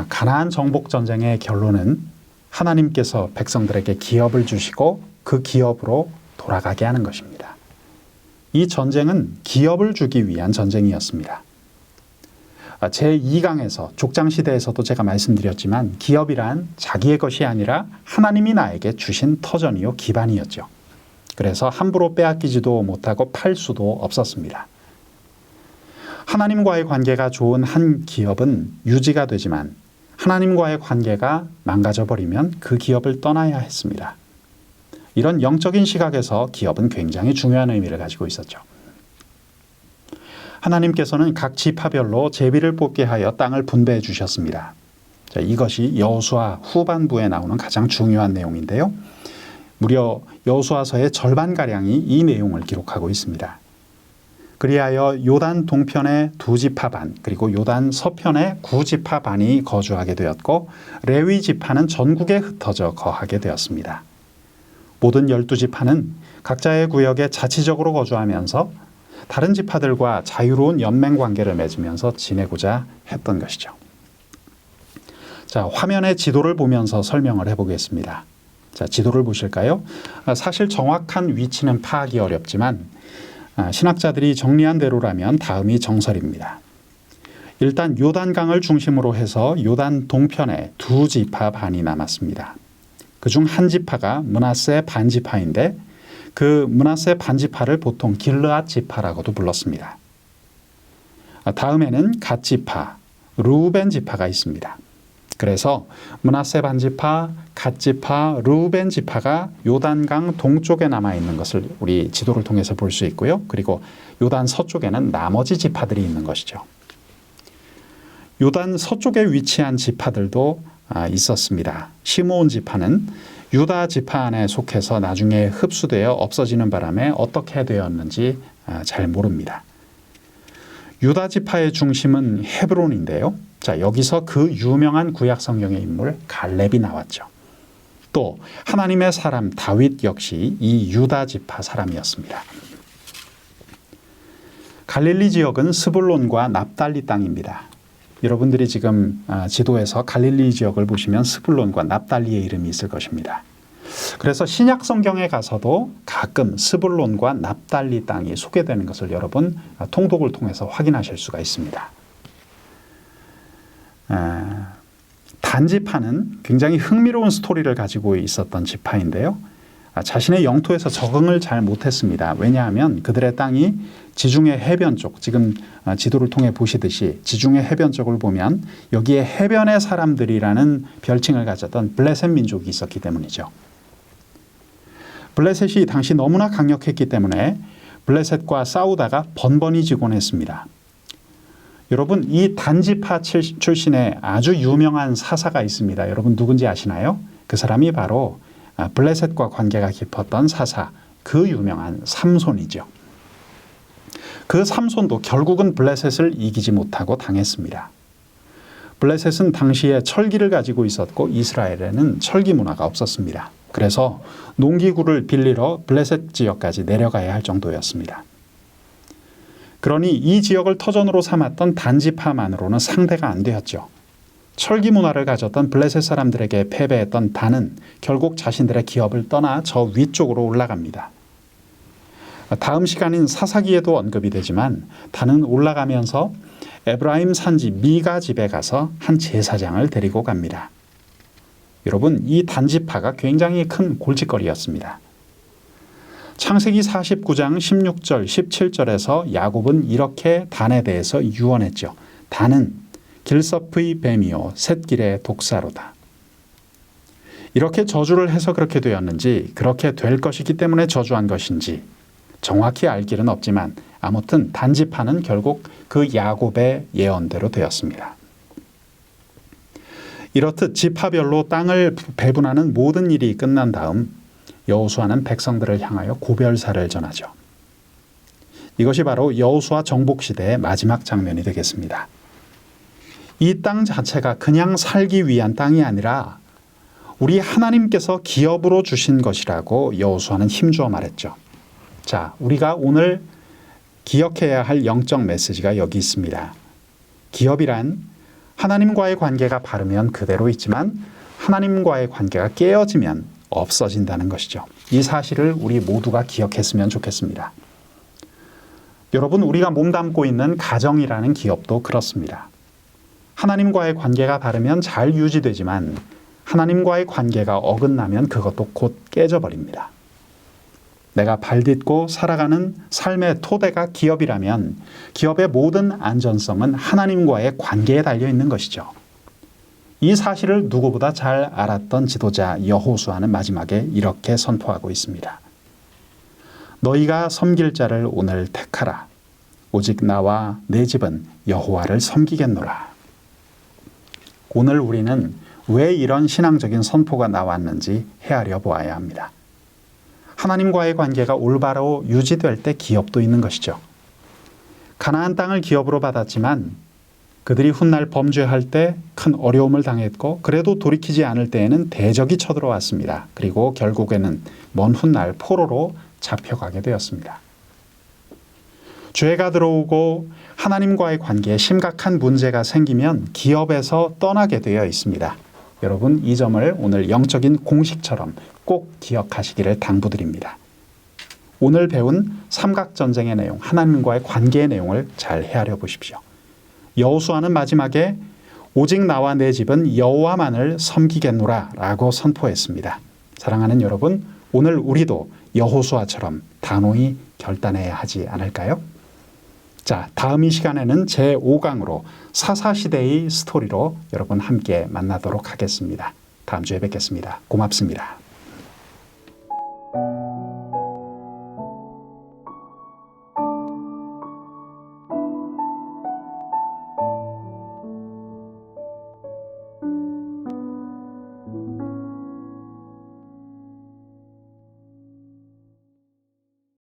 가나안 정복 전쟁의 결론은 하나님께서 백성들에게 기업을 주시고 그 기업으로 돌아가게 하는 것입니다. 이 전쟁은 기업을 주기 위한 전쟁이었습니다. 제2강에서 족장시대에서도 제가 말씀드렸지만 기업이란 자기의 것이 아니라 하나님이 나에게 주신 터전이요 기반이었죠. 그래서 함부로 빼앗기지도 못하고 팔 수도 없었습니다. 하나님과의 관계가 좋은 한 기업은 유지가 되지만 하나님과의 관계가 망가져버리면 그 기업을 떠나야 했습니다. 이런 영적인 시각에서 기업은 굉장히 중요한 의미를 가지고 있었죠. 하나님께서는 각 지파별로 제비를 뽑게 하여 땅을 분배해 주셨습니다. 자, 이것이 여호수아 후반부에 나오는 가장 중요한 내용인데요. 무려 여호수아서의 절반가량이 이 내용을 기록하고 있습니다. 그리하여 요단 동편의 2지파 반 그리고 요단 서편의 9지파 반이 거주하게 되었고 레위 지파는 전국에 흩어져 거하게 되었습니다. 모든 12지파는 각자의 구역에 자치적으로 거주하면서 다른 지파들과 자유로운 연맹 관계를 맺으면서 지내고자 했던 것이죠. 자, 화면의 지도를 보면서 설명을 해보겠습니다. 자, 지도를 보실까요? 사실 정확한 위치는 파악이 어렵지만 신학자들이 정리한 대로라면 다음이 정설입니다. 일단 요단강을 중심으로 해서 요단 동편에 2지파 반이 남았습니다. 그중 한 지파가 므낫세 반지파인데 그 므낫세 반지파를 보통 길르앗 지파라고도 불렀습니다. 다음에는 갓 지파, 르우벤 지파가 있습니다. 그래서 므낫세 반지파, 갓 지파, 르우벤 지파가 요단강 동쪽에 남아 있는 것을 우리 지도를 통해서 볼 수 있고요. 그리고 요단 서쪽에는 나머지 지파들이 있는 것이죠. 요단 서쪽에 위치한 지파들도 있었습니다. 시므온 지파는 유다 지파 안에 속해서 나중에 흡수되어 없어지는 바람에 어떻게 되었는지 잘 모릅니다. 유다 지파의 중심은 헤브론인데요. 자, 여기서 그 유명한 구약 성경의 인물 갈렙이 나왔죠. 또 하나님의 사람 다윗 역시 이 유다 지파 사람이었습니다. 갈릴리 지역은 스불론과 납달리 땅입니다. 여러분들이 지금 지도에서 갈릴리 지역을 보시면 스불론과 납달리의 이름이 있을 것입니다. 그래서 신약 성경에 가서도 가끔 스불론과 납달리 땅이 소개되는 것을 여러분 통독을 통해서 확인하실 수가 있습니다. 단지파는 굉장히 흥미로운 스토리를 가지고 있었던 지파인데요. 자신의 영토에서 적응을 잘 못했습니다. 왜냐하면 그들의 땅이 지중해 해변 쪽, 지금 지도를 통해 보시듯이 지중해 해변 쪽을 보면 여기에 해변의 사람들이라는 별칭을 가졌던 블레셋 민족이 있었기 때문이죠. 블레셋이 당시 너무나 강력했기 때문에 블레셋과 싸우다가 번번이 지곤 했습니다. 여러분, 이 단지파 출신의 아주 유명한 사사가 있습니다. 여러분 누군지 아시나요? 그 사람이 바로 블레셋과 관계가 깊었던 사사, 그 유명한 삼손이죠. 그 삼손도 결국은 블레셋을 이기지 못하고 당했습니다. 블레셋은 당시에 철기를 가지고 있었고 이스라엘에는 철기 문화가 없었습니다. 그래서 농기구를 빌리러 블레셋 지역까지 내려가야 할 정도였습니다. 그러니 이 지역을 터전으로 삼았던 단지파만으로는 상대가 안 되었죠. 철기 문화를 가졌던 블레셋 사람들에게 패배했던 단은 결국 자신들의 기업을 떠나 저 위쪽으로 올라갑니다. 다음 시간인 사사기에도 언급이 되지만 단은 올라가면서 에브라임 산지 미가 집에 가서 한 제사장을 데리고 갑니다. 여러분, 이 단지파가 굉장히 큰 골칫거리였습니다. 창세기 49장 16절 17절에서 야곱은 이렇게 단에 대해서 유언했죠. 단은 길섭의 뱀이요 샛길의 독사로다. 이렇게 저주를 해서 그렇게 되었는지, 그렇게 될 것이기 때문에 저주한 것인지 정확히 알 길은 없지만 아무튼 단지파는 결국 그 야곱의 예언대로 되었습니다. 이렇듯 지파별로 땅을 배분하는 모든 일이 끝난 다음 여호수아는 백성들을 향하여 고별사를 전하죠. 이것이 바로 여호수아 정복 시대의 마지막 장면이 되겠습니다. 이 땅 자체가 그냥 살기 위한 땅이 아니라 우리 하나님께서 기업으로 주신 것이라고 여호수아는 힘주어 말했죠. 자, 우리가 오늘 기억해야 할 영적 메시지가 여기 있습니다. 기업이란 하나님과의 관계가 바르면 그대로 있지만 하나님과의 관계가 깨어지면 없어진다는 것이죠. 이 사실을 우리 모두가 기억했으면 좋겠습니다. 여러분, 우리가 몸담고 있는 가정이라는 기업도 그렇습니다. 하나님과의 관계가 바르면 잘 유지되지만 하나님과의 관계가 어긋나면 그것도 곧 깨져버립니다. 내가 발딛고 살아가는 삶의 토대가 기업이라면 기업의 모든 안전성은 하나님과의 관계에 달려 있는 것이죠. 이 사실을 누구보다 잘 알았던 지도자 여호수아는 마지막에 이렇게 선포하고 있습니다. 너희가 섬길 자를 오늘 택하라. 오직 나와 내 집은 여호와를 섬기겠노라. 오늘 우리는 왜 이런 신앙적인 선포가 나왔는지 헤아려 보아야 합니다. 하나님과의 관계가 올바로 유지될 때 기업도 있는 것이죠. 가나안 땅을 기업으로 받았지만 그들이 훗날 범죄할 때 큰 어려움을 당했고 그래도 돌이키지 않을 때에는 대적이 쳐들어왔습니다. 그리고 결국에는 먼 훗날 포로로 잡혀가게 되었습니다. 죄가 들어오고 하나님과의 관계에 심각한 문제가 생기면 기업에서 떠나게 되어 있습니다. 여러분, 이 점을 오늘 영적인 공식처럼 꼭 기억하시기를 당부드립니다. 오늘 배운 삼각전쟁의 내용, 하나님과의 관계의 내용을 잘 헤아려 보십시오. 여호수아는 마지막에 오직 나와 내 집은 여호와만을 섬기겠노라 라고 선포했습니다. 사랑하는 여러분, 오늘 우리도 여호수아처럼 단호히 결단해야 하지 않을까요? 자, 다음 이 시간에는 제5강으로 사사시대의 스토리로 여러분 함께 만나도록 하겠습니다. 다음 주에 뵙겠습니다. 고맙습니다.